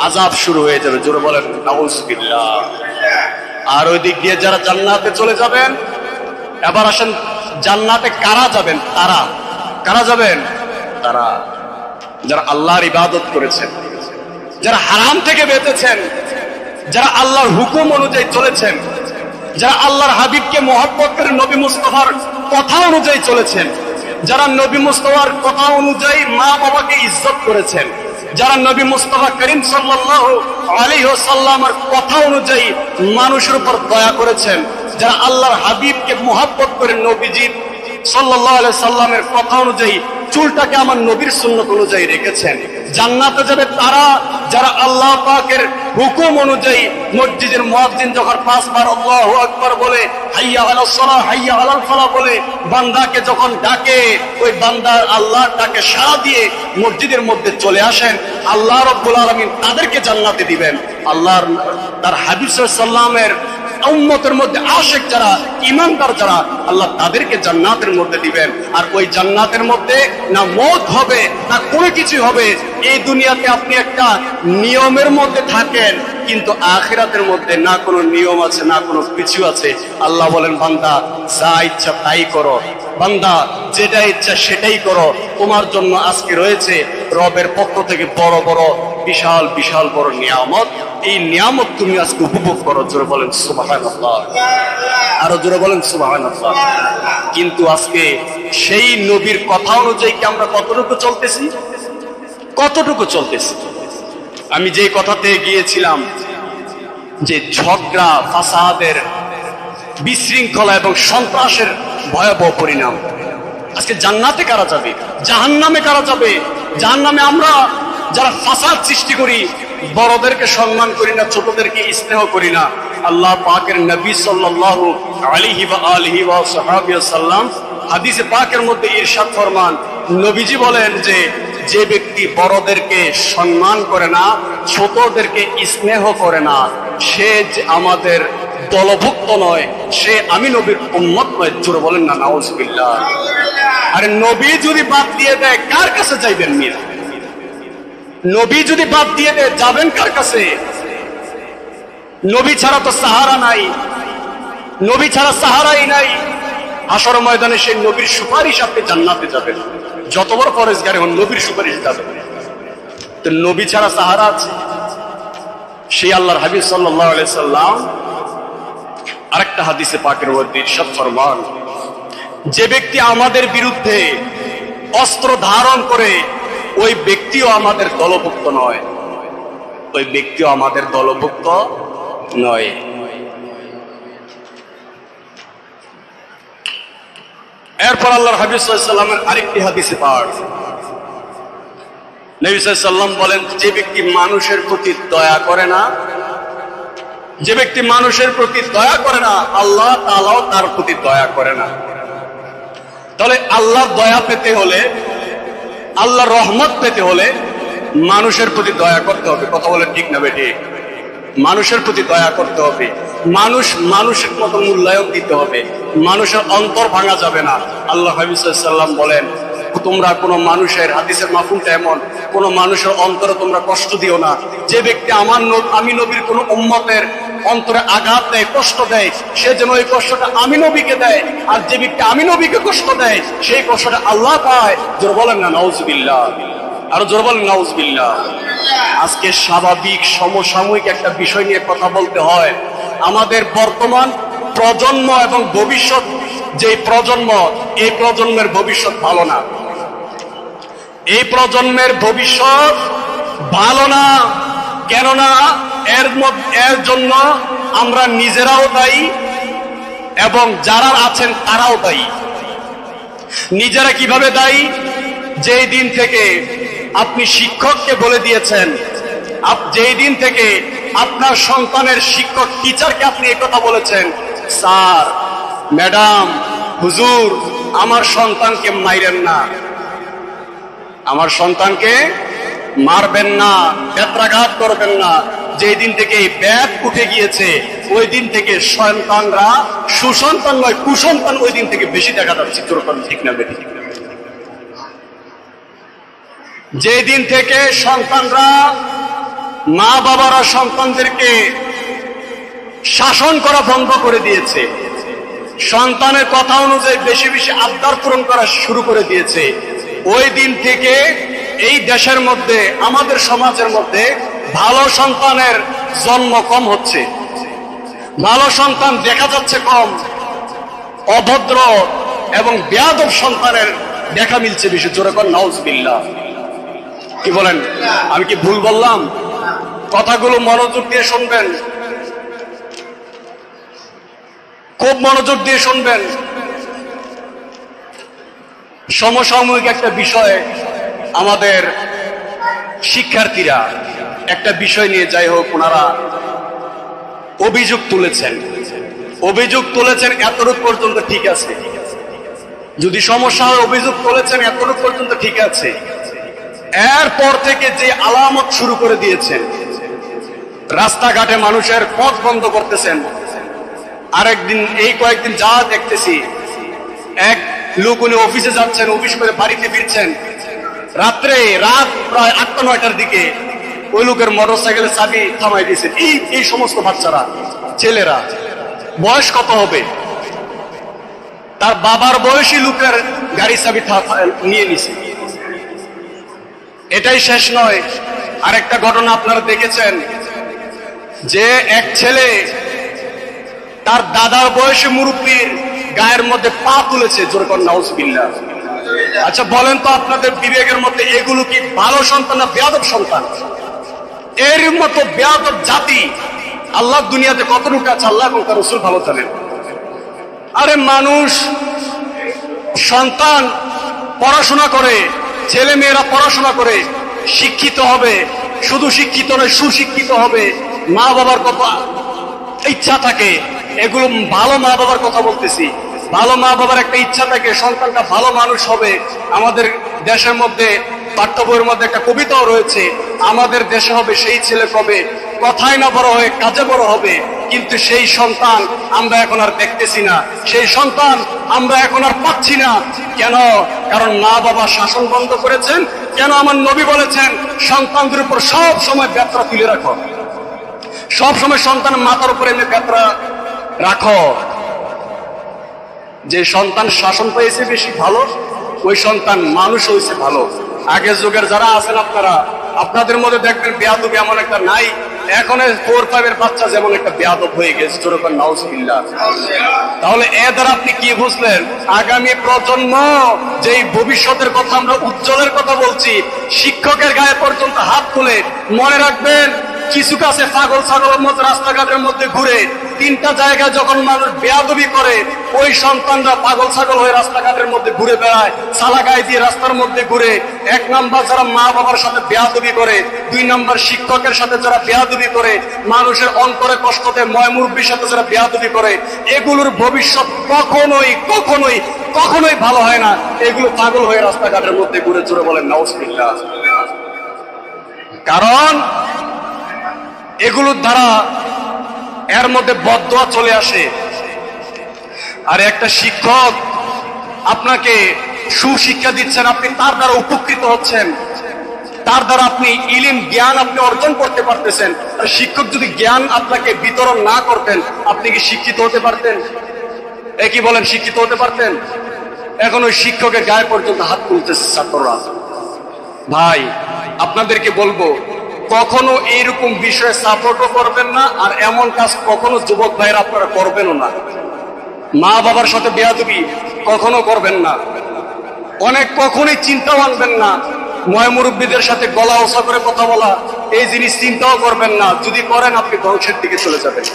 আযাব শুরু হয়ে যাবে। জোরে বলেন নাউযুবিল্লাহ। আর ওই দিক দিয়ে যারা জান্নাতে চলে যাবেন, এবার আসেন জান্নাতে কারা যাবেন? কারা যাবেন? তারা যারা আল্লাহর ইবাদত করেছেন, যারা হারাম থেকে বেঁচেছেন, যারা আল্লাহর হুকুম অনুযায়ী চলেছেন, যারা আল্লাহর হাবিবকে মহব্বত করে নবী মুস্তাফার কথা অনুযায়ী চলেছেন, যারা নবী মুস্তাফার কথা অনুযায়ী মা বাবাকে ইজ্জত করেছেন, যারা নবী মুস্তাফা করিম সাল্লাল্লাহু আলাইহি ওয়াসাল্লামের কথা অনুযায়ী মানুষের উপর দয়া করেছেন, যারা আল্লাহর হাবিবকে মহব্বত করে নবীজি সাল্লাল্লাহু আলাইহি সাল্লামের কথা অনুযায়ী চুলটাকে আমার নবীর সুন্নত অনুযায়ী রেখেছেন, জান্নাতে যাবে তারা যারা আল্লাহ পাকের হুকুম অনুযায়ী মসজিদের মুয়াজ্জিন যখন 5 বার আল্লাহু আকবার বলে, হাইয়া আলাস সালাহ হাইয়া আলাল ফালাহ বলে বান্দাকে যখন ডাকে, ওই বান্দা আল্লাহর ডাকে সাড়া দিয়ে মসজিদের মধ্যে চলে আসেন, আল্লাহ রাব্বুল আলামিন তাদেরকে জান্নাতে দিবেন। আল্লাহর তার হাবিব সাল্লাল্লাহু আলাইহি সাল্লামের উম্মতের মধ্যে আশিক যারা, ঈমানদার যারা, আল্লাহ তাদেরকে জান্নাতের মধ্যে দিবেন। আর ওই জান্নাতের মধ্যে না মওত হবে না কোনো কিছু হবে। এই দুনিয়াতে আপনি একটা নিয়মের মধ্যে থাকেন, কিন্তু আখিরাতের মধ্যে না কোনো নিয়ম আছে না কোনো কিছু আছে। আল্লাহ বলেন, বান্দা যা ইচ্ছা তাই করো, বান্দা যেটা ইচ্ছা সেটাই করো, তোমার জন্য আজকে রয়েছে রবের পক্ষ থেকে বড় বড় বিশাল বিশাল বড় নিয়ামত। এই নিয়ামত তুমি আজকে উপভোগ করো। জোরে বলেন সুবহানাল্লাহ, আরো জোরে বলেন সুবহানাল্লাহ। কিন্তু আজকে সেই নবীর কথা অনুযায়ী কি আমরা কতটুকু চলতেছি? কতটুকু চলতেছি? আমি যে কথাতে গিয়েছিলাম যে ঝগড়া, ফাসাদের, বিশৃঙ্খলা এবং সন্ত্রাসের ভয়াবহ পরিণাম, আজকে জান্নাতে কারা যাবে? জাহান্নামে কারা যাবে? জাহান্নামে আমরা যারা ফাসাদ সৃষ্টি করি, বড়দেরকে সম্মান করি না, ছোটদেরকে স্নেহ করি না। আল্লাহ পাকের নবী সাল্লাল্লাহু আলাইহি ওয়া আলিহি ওয়া সাহবিহি সাল্লাম হাদিসে পাকের মধ্যে ইরশাদ ফরমান, নবীজি বলেন যে যে ব্যক্তি বড়দেরকে সম্মান করে না, ছোটদেরকে স্নেহ করে না, সে আমাদের দলভুক্ত নয়, সে আমি নবীর উম্মত নয়। জোরে বলেন না নাউযুবিল্লাহ। আরে নবী যদি বাদ দিয়ে দেয়, কার কাছে যাইবেন মিয়া? নবী যদি বাদ দিয়ে দেয়, যাবেন কার কাছে? নবী ছাড়া তো সাহারা নাই, নবী ছাড়া সাহারাই নাই। হাসর ময়দানে সেই নবীর সুপারিশ আপনি জান্নাতে যাবেন, যত বড় পরেশগার হন নবীর সুপারিশ যাবেন। তো নবী ছাড়া সাহারা আছে? সেই আল্লাহর হাবিব সাল্লাল্লাহু আলাইহি সাল্লাম আরেকটা হাদিসে পাকের মধ্যে ইরশাদ ফরমান, যে ব্যক্তি আমাদের বিরুদ্ধে অস্ত্র ধারণ করে, ওই ব্যক্তিও আমাদের দলভুক্ত নয়, ওই ব্যক্তিও আমাদের দলভুক্ত নয়। এরপর আল্লাহর হাবিব সাল্লাল্লাহু আলাইহি সাল্লামের আরেকটি হাদিসে পাক নবী সাল্লাল্লাহু আলাইহি সাল্লাম বলেন, যে ব্যক্তি মানুষের প্রতি দয়া করে না, যে ব্যক্তি মানুষের প্রতি দয়া করে না, আল্লাহ তাআলাও তার প্রতি দয়া করে না। তাহলে আল্লাহর দয়া পেতে হলে, আল্লাহর রহমত পেতে হলে মানুষের প্রতি দয়া করতে হবে। কথা বলে ঠিক না বেটি? মানুষের প্রতি দয়া করতে হবে, মানুষের মতো মূল্যায়ন দিতে হবে, মানুষের অন্তর ভাঙা যাবে না। আল্লাহ হাবিব সাল্লাল্লাহু আলাইহি সাল্লাম বলেন, তোমরা কোনো মানুষের, হাদিসের মাফহুমটা এমন, কোনো মানুষের অন্তরে তোমরা কষ্ট দিও না। যে ব্যক্তি আমি নবীর কোনো উম্মতের অন্তরে আঘাত দেয়, কষ্ট দেয়, সে যেন ওই কষ্টটা আমি নবীকে দেয়, আর যে ব্যক্তি আমি নবীকে কষ্ট দেয়, সেই কষ্টটা আল্লাহ পায়। জোরে বলেন না নাউযুবিল্লাহ, আরো জোরে বলেন নাউযুবিল্লাহ। আজকে স্বাভাবিক সমসাময়িক একটা বিষয় নিয়ে কথা বলতে হয়। আমাদের বর্তমান প্রজন্ম এবং ভবিষ্যৎ যে প্রজন্ম, এই প্রজন্মের ভবিষ্যৎ ভালো না, এই প্রজন্মের ভবিষ্যৎ ভালো না। কেননা এর জন্য আমরা নিজেরাও দায়ী এবং যারা আছেন তারাও দায়ী। নিজেরা কিভাবে দায়ী? যেই দিন থেকে আপনি শিক্ষককে বলে দিয়েছেন, যেই দিন থেকে আপনার সন্তানের শিক্ষক টিচারকে আপনি একথা বলেছেন স্যার, ম্যাডাম, হুজুর, আমার সন্তানকে মাইরেন না, আমার সন্তানকে মারবেন না, বেত্রাঘাত করবেন না। যেই দিন থেকে এই ব্যাপ উঠে গিয়েছে ওই দিন থেকে সন্তানরা সুসন্তান নয় কুসন্তান ওই দিন থেকে বেশি দেখা যাচ্ছে। ঠিক না বেটি? যে দিন থেকে সন্তানরা, মা বাবারা সন্তানদেরকে শাসন করা বন্ধ করে দিয়েছে, সন্তানের কথা অনুযায়ী বেশি বেশি আবদার পূরণ করা শুরু করে দিয়েছে, ওই দিন থেকে এই দেশের মধ্যে, আমাদের সমাজের মধ্যে ভালো সন্তানের জন্ম কম হচ্ছে, ভালো সন্তান দেখা যাচ্ছে কম, অভদ্র এবং বেয়াদব সন্তানের দেখা মিলছে বেশি। জোরে কর নাউজুবিল্লাহ। কি বলেন? আমি কি ভুল বললাম? কথাগুলো মনোযোগ দিয়ে শুনবেন, খুব মনোযোগ দিয়ে শুনবেন। সমসাময়িক একটা বিষয়, আমাদের শিক্ষার্থীরা একটা বিষয় নিয়ে, যাই হোক, ওনারা অভিযোগ তুলেছেন। এতটুকু পর্যন্ত ঠিক আছে, যদি সমস্যা হয় অভিযোগ তুলেছেন এতটুকু পর্যন্ত ঠিক আছে। এরপর থেকে যে আলামত শুরু করে দিয়েছেন, রাস্তাঘাটে মানুষের পথ বন্ধ করতেছেন। আরেকদিন, এই কয়েকদিন যা দেখতেছি, এক লোক উনি অফিসে যাচ্ছেন, অফিস করে বাড়িতে ফিরছেন, রাত প্রায় 8টা-9টার দিকে ওই লোকের মোটরসাইকেলের চাবি থামাই দিয়েছেন। এই সমস্ত বাচ্চারা, ছেলেরা, বয়স কত হবে? তার বাবার বয়সী লোকের গাড়ি চাবি নিয়ে নিছে। এটাই শেষ নয়, আরেকটা ঘটনা আপনারা দেখেছেন যে এক ছেলে তার দাদার বয়সী মুরব্বীর গায়ের মধ্যে পা তুলেছে। জোরে কর নাউজুবিল্লাহ। আচ্ছা বলেন তো, আপনাদের বিবেকের মধ্যে এগুলো কি ভালো সন্তান না বেয়াদব সন্তান? এর মতো বেয়াদব জাতি আল্লাহ দুনিয়াতে কতটুকু আছে আল্লাহ এবং তার রাসূল ভালো জানেন। আরে মানুষ, সন্তান পড়াশোনা করে, ছেলে মেয়েরা পড়াশোনা করে শিক্ষিত হবে, শুধু শিক্ষিত নয় সুশিক্ষিত হবে, মা বাবার কত ইচ্ছা থাকে, এগুলো ভালো মা বাবার কথা বলতেছি। ভালো মা বাবার একটা ইচ্ছা থাকে সন্তানটা ভালো মানুষ হবে। আমাদের দেশের মধ্যে পাঠ্য বইয়ের মধ্যে একটা কবিতাও রয়েছে, আমাদের দেশে হবে সেই ছেলে কবে, কথায় না বড় হয়ে কাজে বড় হবে। কিন্তু সেই সন্তান আমরা এখন আর দেখতেছি না, সেই সন্তান আমরা এখন আর পাচ্ছি না। কেন? কারণ মা বাবা শাসন বন্ধ করেছেন। কেন? আমার নবী বলেছেন, সন্তানদের উপর সব সময় বেত্রা তুলে রাখো, সব সময় সন্তানের মাথার উপরে এনে বেত্রা রাখো। যে সন্তান শাসন পেয়েছে বেশি ভালো, ওই সন্তান মানুষ হয়েছে ভালো। আগের যুগের যারা আছেন আপনারা, আপনাদের মধ্যে দেখবেন বেয়াদবি এমন একটা নাই। এখন 4-5 বাচ্চা যেমন একটা বেয়াদব হয়ে গেছে। জোরকর নাউজুবিল্লাহ। তাহলে এ দ্বারা আপনি কি বুঝলেন? আগামী প্রজন্ম, যেই ভবিষ্যতের কথা আমরা উজ্জ্বলের কথা বলছি, শিক্ষকের গায়ে পর্যন্ত হাত তুলে, মনে রাখবেন কিছু কাছে পাগল ছাগলের মতো রাস্তাঘাটের মধ্যে ঘুরে, 3টা জায়গায় যখন মানুষ বেয়াদবি করে, ওই সন্তানরা পাগল ছাগল হয়ে রাস্তাঘাটের মধ্যে ঘুরে বেড়ায়, সালা গায়ে দিয়ে রাস্তার মধ্যে ঘুরে। 1 নাম্বার যারা মা বাবার সাথে বেয়াদবি করে, 2 নাম্বার শিক্ষকের সাথে যারা বেয়াদবি করে, মানুষের অন্তরে কষ্ট দেয়, মুরব্বির সাথে যারা বেয়াদবি করে, এগুলোর ভবিষ্যৎ কখনোই কখনোই কখনোই ভালো হয় না। এগুলো পাগল হয়ে রাস্তাঘাটের মধ্যে ঘুরে। জোরে বলেন নাউজুবিল্লাহ। কারণ এগুলোর দ্বারা এর মধ্যে বদদোয়া চলে আসে। আর একটা শিক্ষক আপনাকে সুশিক্ষা দিচ্ছেন, আপনি তার দ্বারা উপকৃত হচ্ছেন, তার দ্বারা আপনি ইলম জ্ঞান আপনি অর্জন করতে পারতেছেন। আর শিক্ষক যদি জ্ঞান আপনাকে বিতরণ না করতেন, আপনি কি শিক্ষিত হতে পারতেন? কি বলেন, শিক্ষিত হতে পারতেন? এখন ওই শিক্ষকের গায়ে পর্যন্ত হাত তুলতেছে ছাত্ররা। ভাই, আপনাদেরকে বলবো, কখনো এইরকম বিষয়ে সাপোর্টও করবেন না, আর এমন কাজ কখনো যুবক ভাইরা আপনারা করবেনও না। মা বাবার সাথে বেয়াদবি কখনো করবেন না। অনেক কখনোই চিন্তাও আনবেন না। মুরব্বীদের সাথে গলা ওসা করে কথা বলা, এই জিনিস চিন্তাও করবেন না। যদি করেন, আপনি ধ্বংসের দিকে চলে যাবেন।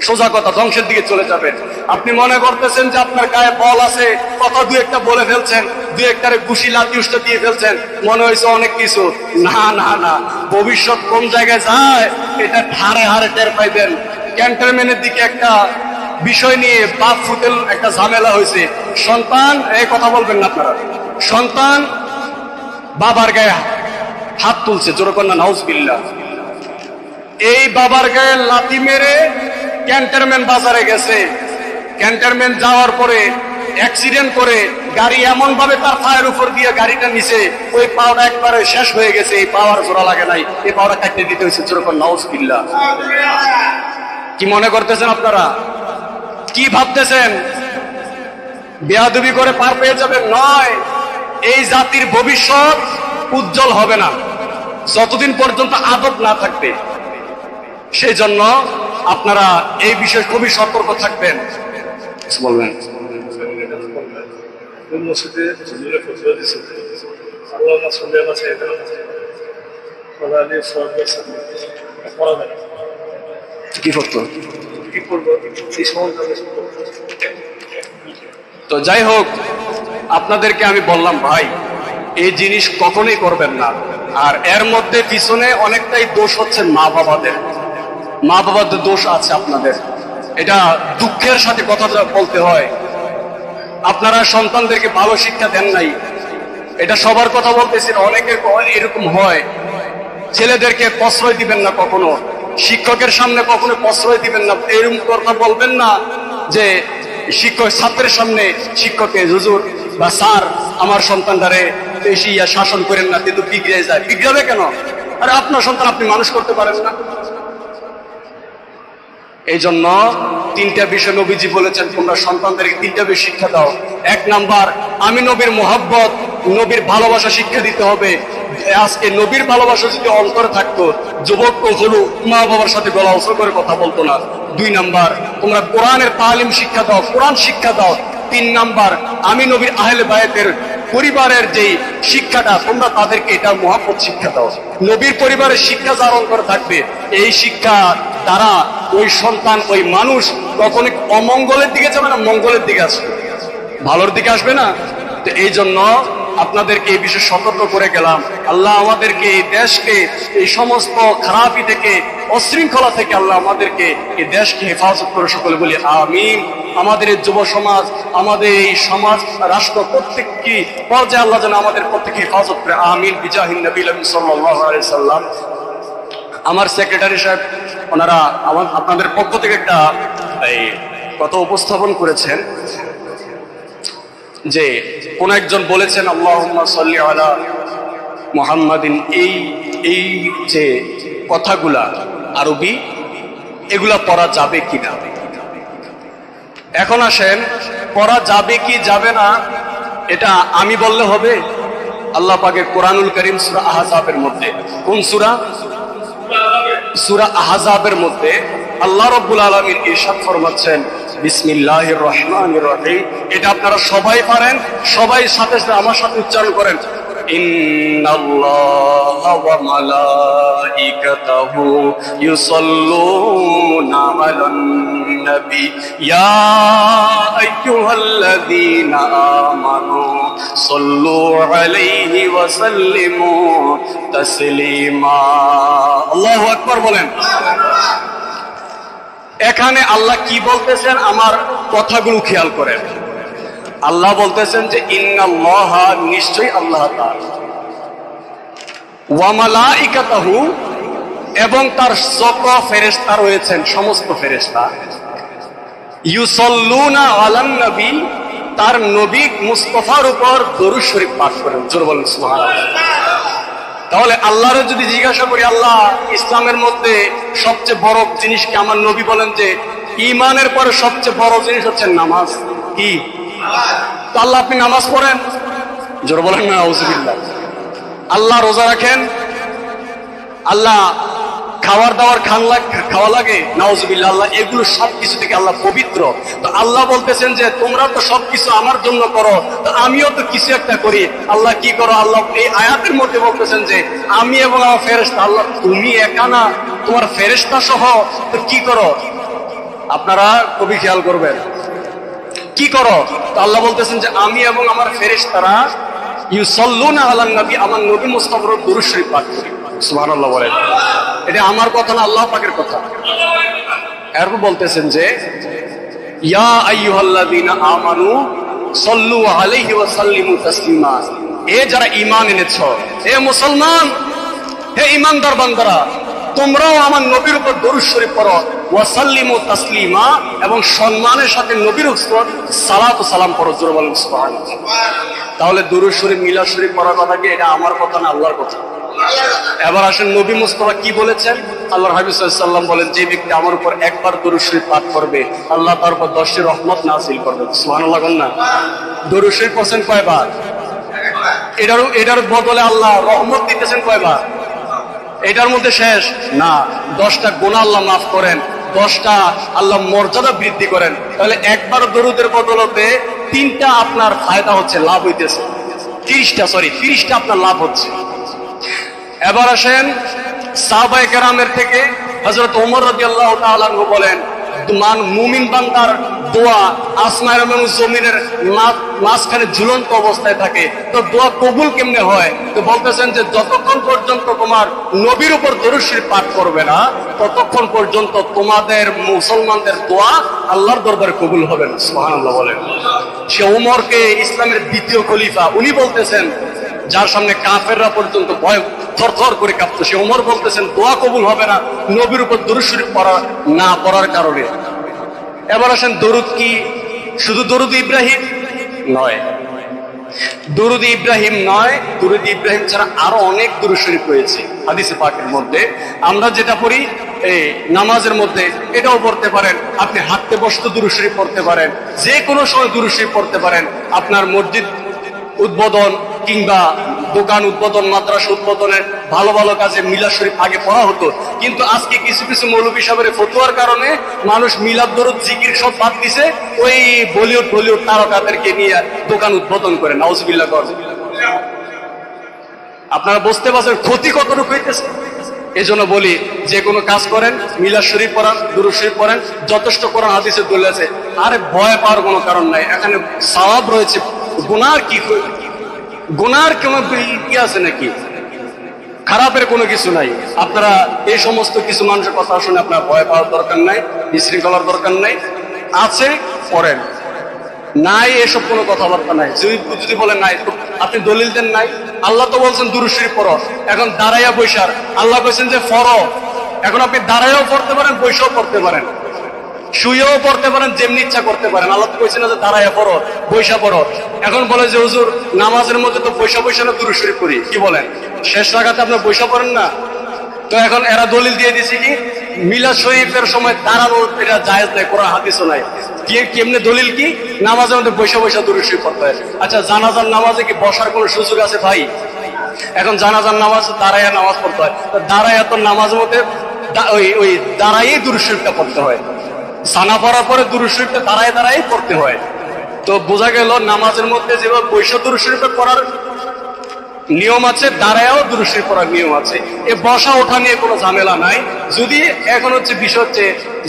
সোজা কথা, ধ্বংসের দিকে চলে যাবেন। আপনি মনে করতেছেন যে আপনার গায়ে বল আছে, কথা 2-1টা বলে ফেলছেন, 2-1টারে ঘুষি লাথি উষ্টা দিয়ে ফেলছেন, মনে হয়েছে অনেক কিছু। না না না, ভবিষ্যৎ কোন জায়গায় যায় এটা হারে হারে টের পাইবেন। ক্যান্টনমেন্টের দিকে একটা বিষয় নিয়ে বাপ ফুটেল একটা ঝামেলা হয়েছে। সন্তান, এই কথা বলবেন না আপনারা, সন্তান বাবার গায়ে হাত তুলছে, জোরে কন্যা নাউজুবিল্লাহ। এই বাবার গায়ে লাথি মেরে ক্যান্টনমেন্ট বাজারে গেছে। ক্যান্টনমেন্ট যাওয়ার পরে অ্যাক্সিডেন্ট করে গাড়ি এমন ভাবে তার পায়ের উপর দিয়ে গাড়িটা নিচে, ওই পাওটা একবারে শেষ হয়ে গেছে। এই পাওয়ার জোড়া লাগে নাই, এই পাওটা কাটতে দিতে হয়েছে, জোরে কন্যা নাউজুবিল্লাহ। কি মনে করতেছেন আপনারা? কি ভাবতেছেন বেয়াদবি করে পার পেয়ে যাবেন? নয়, এই জাতির ভবিষ্যৎ উজ্জ্বল হবে না যতদিন পর্যন্ত আদব না থাকবে। সেই জন্য আপনারা এই বিষয়ে খুবই সতর্ক থাকবেন। বলবেন কি করতো? তো যাই হোক, আপনাদেরকে আমি বললাম ভাই, এই জিনিস কখনোই করবেন না। আর এর মধ্যে পিছনে অনেকটাই দোষ হচ্ছে মা বাবাদের। মা বাবাদের দোষ আছে আপনাদের, এটা দুঃখের সাথে কথা বলতে হয়। আপনারা সন্তানদেরকে ভালো শিক্ষা দেন নাই, এটা সবার কথা বলতেছি না, অনেকের এরকম হয়। ছেলেদেরকে প্রশ্রয় দিবেন না কখনো, শিক্ষকের সামনে কখনো প্রশ্রয় দিবেন না। এরকম কথা বলবেন না যে শিক্ষক ছাত্রের সামনে শিক্ষককে হুজুর বা স্যার আমার সন্তানটারে বেশি শাসন করেন না, কিন্তু বিগড়ে যায়। বিগড়াবে কেন? আরে আপনার সন্তান আপনি মানুষ করতে পারেন না? এই জন্য তিনটা বিষয় নবীজি বলেছেন, তোমরা সন্তানদেরকে তিনটা বিষয় শিক্ষা দাও। এক নাম্বার, আমি নবীর মোহাব্বত, নবীর ভালোবাসা শিক্ষা দিতে হবে। আজকে নবীর ভালোবাসা যদি অন্তরে থাকতো, যুবক কখনো মা বাবার সাথে গলা উঁচু করে কথা বলতো না। দুই নাম্বার, তোমরা কোরআনের তালিম শিক্ষা দাও, কোরআন শিক্ষা দাও। তিন নাম্বার, আমি নবীর আহলে বায়াতের পরিবারের যে শিক্ষাটা, তোমরা তাদেরকে এটা মোহাব্বত শিক্ষা দাও। নবীর পরিবারের শিক্ষা যার অন্তরে থাকবে, এই শিক্ষা দ্বারা ওই সন্তান, ওই মানুষ কখনো অমঙ্গলের দিকে যাবে না, মঙ্গলের দিকে আসবে, ভালোর দিকে আসবে না। তো এই জন্য আপনাদেরকে এই বিষয়ে সতর্ক করে গেলাম। আল্লাহ আমাদেরকে, এই দেশকে এই সমস্ত খারাপি থেকে, অশৃঙ্খলা থেকে আল্লাহ আমাদেরকে, এই দেশকে হেফাজত করে, সকলে বলি আমিন। আমাদের এই যুব সমাজ, আমাদের এই সমাজ, রাষ্ট্র, প্রত্যেকটি পর্যায়ে আল্লাহ যেন আমাদের প্রত্যেককে হেফাজত করে, আমিন। বিজাহিন নবী সাল্লাল্লাহু আলাইহি সাল্লাম। আমার সেক্রেটারি সাহেব, ওনারা আপনাদের পক্ষ থেকে একটা এই কথা উপস্থাপন করেছেন যে কোন একজন বলেছেন আল্লাহুম্মা সাল্লি আলা মুহাম্মাদিন। এই যে কথাগুলা আরবি, এগুলা পড়া যাবে কিনা? এখন আসেন, পড়া যাবে কি যাবে না এটা আমি বললে হবে? আল্লাহ পাকের কোরআনুল কারীম সূরা আহজাবের মধ্যে, কোন সূরা? সূরা আহজাবের মধ্যে আল্লাহ রাব্বুল আলামিন ইরশাদ ফরমাচ্ছেন, বিসমিল্লাহির রহমানির রহিম। এটা আপনারা সবাই পারেন, সবাই সাথে সাথে আমার সাথে উচ্চারণ করেন। ইন্নাল্লাহা ওয়া মালাইকাতাহু ইউসাল্লুনা আলান নবী ইয়া আইয়ুহাল্লাযীনা আমানু সাল্লু আলাইহি ওয়া সাল্লিমু তাসলিমা। আল্লাহু আকবার বলেন। এখানে আল্লাহ কি বলতেছেন, আমার কথাগুলো খেয়াল করেন। আল্লাহ বলতেছেন যে ইন্নাল্লাহা, নিশ্চয়ই আল্লাহ তাআলা, ওয়া মালাইকাতাহু, এবং তার যত ফেরেশতা রয়েছেন, সমস্ত ফেরেশতা, ইউসাল্লুনা আলান নবী, তার নবী মুস্তাফার উপর দরুদ শরীফ পাঠ করেন। জোরে বলেন সুবহানাল্লাহ। তাহলে আল্লাহরে যদি জিজ্ঞাসা করি, আল্লাহ ইসলামের মধ্যে সবচেয়ে বড় জিনিস কি? আমার নবী বলেন যে ঈমানের পরে সবচেয়ে বড় জিনিস হচ্ছে নামাজ। কি? তো আল্লাহ আপনি নামাজ পড়েন? জোরে বলেন না আউযুবিল্লাহ। আল্লাহ রোজা রাখেন? আল্লাহ খাওয়ার দাওয়ার খাওয়া লাগে? নাউযুবিল্লাহ। আল্লাহ এগুলো সবকিছু থেকে আল্লাহ পবিত্র। তো আল্লাহ বলতেছেন যে তোমরা তো সবকিছু আমার জন্য করো, তো আমিও তো কিছু একটা করি। আল্লাহ কি করো? আল্লাহ এই আয়াতের মধ্যে বলতেছেন যে আমি এবং আমার ফেরেশতা। আল্লাহ তুমি একা না, তোমার ফেরেশতা সহ তো কি করো? আপনারা খুবই খেয়াল করবেন, কি করো? তো আল্লাহ বলতেছেন যে আমি এবং আমার ফেরেশতারা ইউসাল্লুনা আলান নবী, আমার নবী মুস্তাফার দরুদ শরীফ পাঠ করি। সুবহানাল্লাহ বলেন। এটা আমার কথা না, আল্লাহ পাকের কথা। এরপর বলতেছেন যে ইয়া আইয়ুহাল্লাযীনা আমানু সাল্লু আলাইহি ওয়া সাল্লিমু তাসলিমা। এ যারা ঈমান এনেছ, হে মুসলমান, হে ঈমানদার বান্দারা, তোমরাও আমার নবীর উপর দরুদ শরীফ পড়ো, ওয়া সাল্লিমু তাসলিমা, এবং সম্মানের সাথে নবীর উপর সালাত ও সালাম পড়ো। জোরে বলেন সুবহানাল্লাহ। তাহলে দরুদ শরীফ, মিলাদ শরীফ পড়ার কথা কি? এটা আমার কথা না, আল্লাহর কথা। এবার আসেন নবী মুস্তাফা কি বলেছেন? আল্লাহর হাবিব সাল্লাল্লাহু আলাইহি ওয়াসাল্লাম বলেন, যে ব্যক্তি আমার উপর একবার দরুদ শরীফ পাঠ করবে, আল্লাহ তার উপর 10টি রহমত নাযিল করবে। সুবহানাল্লাহ বলেন না? দরুদ শরীফ পড়ছেন কয়বার? এটার বদলে আল্লাহ রহমত দিতেছেন কয়বার? এটার মধ্যে শেষ না। 10টা গুনাহ আল্লাহ মাফ করেন, 10টা আল্লাহ মর্যাদা বৃদ্ধি করেন। তাহলে একবার দরুদের বদলতে 3টা আপনার ফায়দা হচ্ছে, লাভ হইতেছে। 30টা আপনার লাভ হচ্ছে। এবার আসেন সাহাবায়ে কেরামের থেকে হযরত ওমর রাদিয়াল্লাহু তাআলা আনহু বলেন, মুমিন বান্দার দোয়া আসমান এবং জমিনের মাঝখানে ঝুলন্ত অবস্থায় থাকে, তো দোয়া কবুল কেমনে হয়? তো বলতেছেন যে যতক্ষণ পর্যন্ত তোমার নবীর উপর দরুদ শরীফ পাঠ করবে না, ততক্ষণ পর্যন্ত তোমাদের মুসলমানদের দোয়া আল্লাহর দরবারে কবুল হবে না। সুবহানাল্লাহ বলেন। সে ওমরকে ইসলামের দ্বিতীয় খলিফা, উনি বলতেছেন, যার সামনে কাফেররা পর্যন্ত ভয় থরথর করে কাঁপতো, সে ওমর বলতেছেন দোয়া কবুল হবে না নবীর উপর দরুদ শরীফ পড়ার কারণে। এবার আসেন, দরুদ কি শুধু দরুদ ইব্রাহিম নয়, দরুদ ইব্রাহিম নয়, দরুদ ইব্রাহিম ছাড়া আরো অনেক দরুদ শরীফ রয়েছে হাদিসে পাকের মধ্যে। আমরা যেটা পড়ি এই নামাজের মধ্যে, এটাও পড়তে পারেন। আপনি হাঁটতে বসতে দরুদ শরীফ পড়তে পারেন, যে কোনো সময় দরুদ শরীফ পড়তে পারেন। আপনার মসজিদ উদ্বোধন কিংবা দোকান উদ্বোধন, মাদ্রাসা উদ্বোধনের ভালো ভালো কাজে মিলাদ শরীফ আগে পড়া হতো, কিন্তু আজকে কিছু কিছু মৌলভী সাহেবের ফতোয়ার কারণে মানুষ মিলাদ দরুদ জিকির সব বাদ দিছে, ওই বলিউড তারকাদেরকে নিয়ে দোকান উদ্বোধন করে। নাউজুবিল্লাহ কর। আপনারা বুঝতে পারছেন ক্ষতি কতটুকু হইতেছে? এই জন্য বলি, যে কোনো কাজ করেন মিলাদ শরীফ পড়ান, দুরূদ শরীফ পড়েন, যথেষ্ট কোরআন হাদিসে দলিল আছে। আরে ভয় পাওয়ার কোনো কারণ নাই, এখানে সওয়াব রয়েছে। গুনার কোনো কি আছে নাকি? খারাপের কোনো কিছু নাই। আপনারা এই সমস্ত কিছু মানুষের কথা শুনে আপনার ভয় পাওয়ার দরকার নাই, বিশৃঙ্খলার দরকার নাই। আছে পড়েন, নাই এসব কোনো কথাবার্তা নাই। যদি বলেন নাই, আপনি দলিল দেন নাই। আল্লাহ তো বলছেন দুরূদ শরীফ পড়ো, এখন দাঁড়াইয়া বৈশার আল্লাহ বলছেন যে পড়ো। এখন আপনি দাঁড়াইয়াও পড়তে পারেন, বৈশাও পড়তে পারেন, শুয়েও পড়তে পারেন, যেমনি ইচ্ছা করতে পারেন। আল্লাহ তো কইছেন যে দাঁড়াইয়া পড়ো, বৈশা পড়ো। এখন বলে যে হুজুর নামাজের মধ্যে তো বৈশা না দুরূদ শরীফ পড়ি, কি বলেন? শেষ রাকাতে আপনার বৈশা পড়েন না? তো এখন এরা দলিল দিয়ে দিছে কি মিলাদ শরীফের সময় দাঁড়ানো এটা জায়েজ নাই, কোরআন হাদিসও নাই। কেমনে দলিল কি? নামাজের মধ্যে বৈশা দুরূদ শরীফ পড়তে হয়। আচ্ছা, জানাজার নামাজে কি বসার কোনো সুযোগ আছে ভাই? এখন জানাজার নামাজ দাঁড়াইয়া নামাজ পড়তে হয়, তো দাঁড়াইয়া তো নামাজের মধ্যে ওই দাঁড়াইয়ে দুরূদ শরীফটা পড়তে হয়। সানা পড়ার পরে দুরূদ শরীফটা দাঁড়ায় পড়তে হয়। তো বোঝা গেল নামাজের মধ্যে যেভাবে বৈশা দুরূদ শরীফে পড়ার নিয়ম আছে, দাঁড়ায়ও দুরূদ শরীফ পড়ার নিয়ম আছে। এ বসা ওঠা নিয়ে কোনো ঝামেলা নাই। যদি এখন হচ্ছে বিষয় হচ্ছে,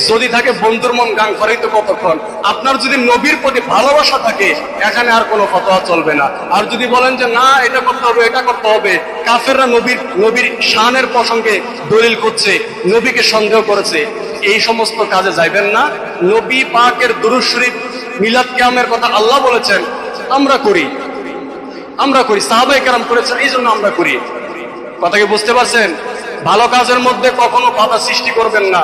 যদি থাকে বন্ধুর মন গান করেই তো কতক্ষণ। আপনার যদি নবীর প্রতি ভালোবাসা থাকে, এখানে আর কোনো ফতোয়া চলবে না। আর যদি বলেন যে না এটা করতে হবে, এটা করতে হবে, কাফেররা নবীর শানের প্রসঙ্গে দলিল করছে, নবীকে সন্দেহ করেছে, এই সমস্ত কাজে যাইবেন না। নবী পাকের দুরূদ শরীফ মিলাদ কিয়ামের কথা আল্লাহ বলেছেন, আমরা করি, সাহাবায়ে কেরাম করেছেন, এই জন্য আমরা করি। কথা কি বুঝতে পারছেন? ভালো কাজের মধ্যে কখনো বাধা সৃষ্টি করবেন না,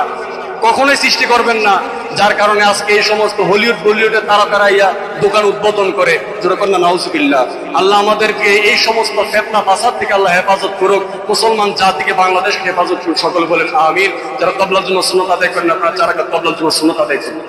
কখনোই সৃষ্টি করবেন না। যার কারণে আজকে এই সমস্ত বলিউডের তারকারা ইয়া দোকান উদ্বোধন করে। যেরকম না, নাউজুবিল্লাহ। আল্লাহ আমাদেরকে এই সমস্ত ফিতনা ফাসাদ থেকে আল্লাহ হেফাজত করুক, মুসলমান জাতিকে বাংলাদেশকে হেফাজত করুক। সকল বলেন আমিন। যারা ক্বাবলার জন্য সুন্নাত আদায় করেন, আপনারা 4 রাকাত ক্বাবলার জন্য সুন্নাত আদায় করুন।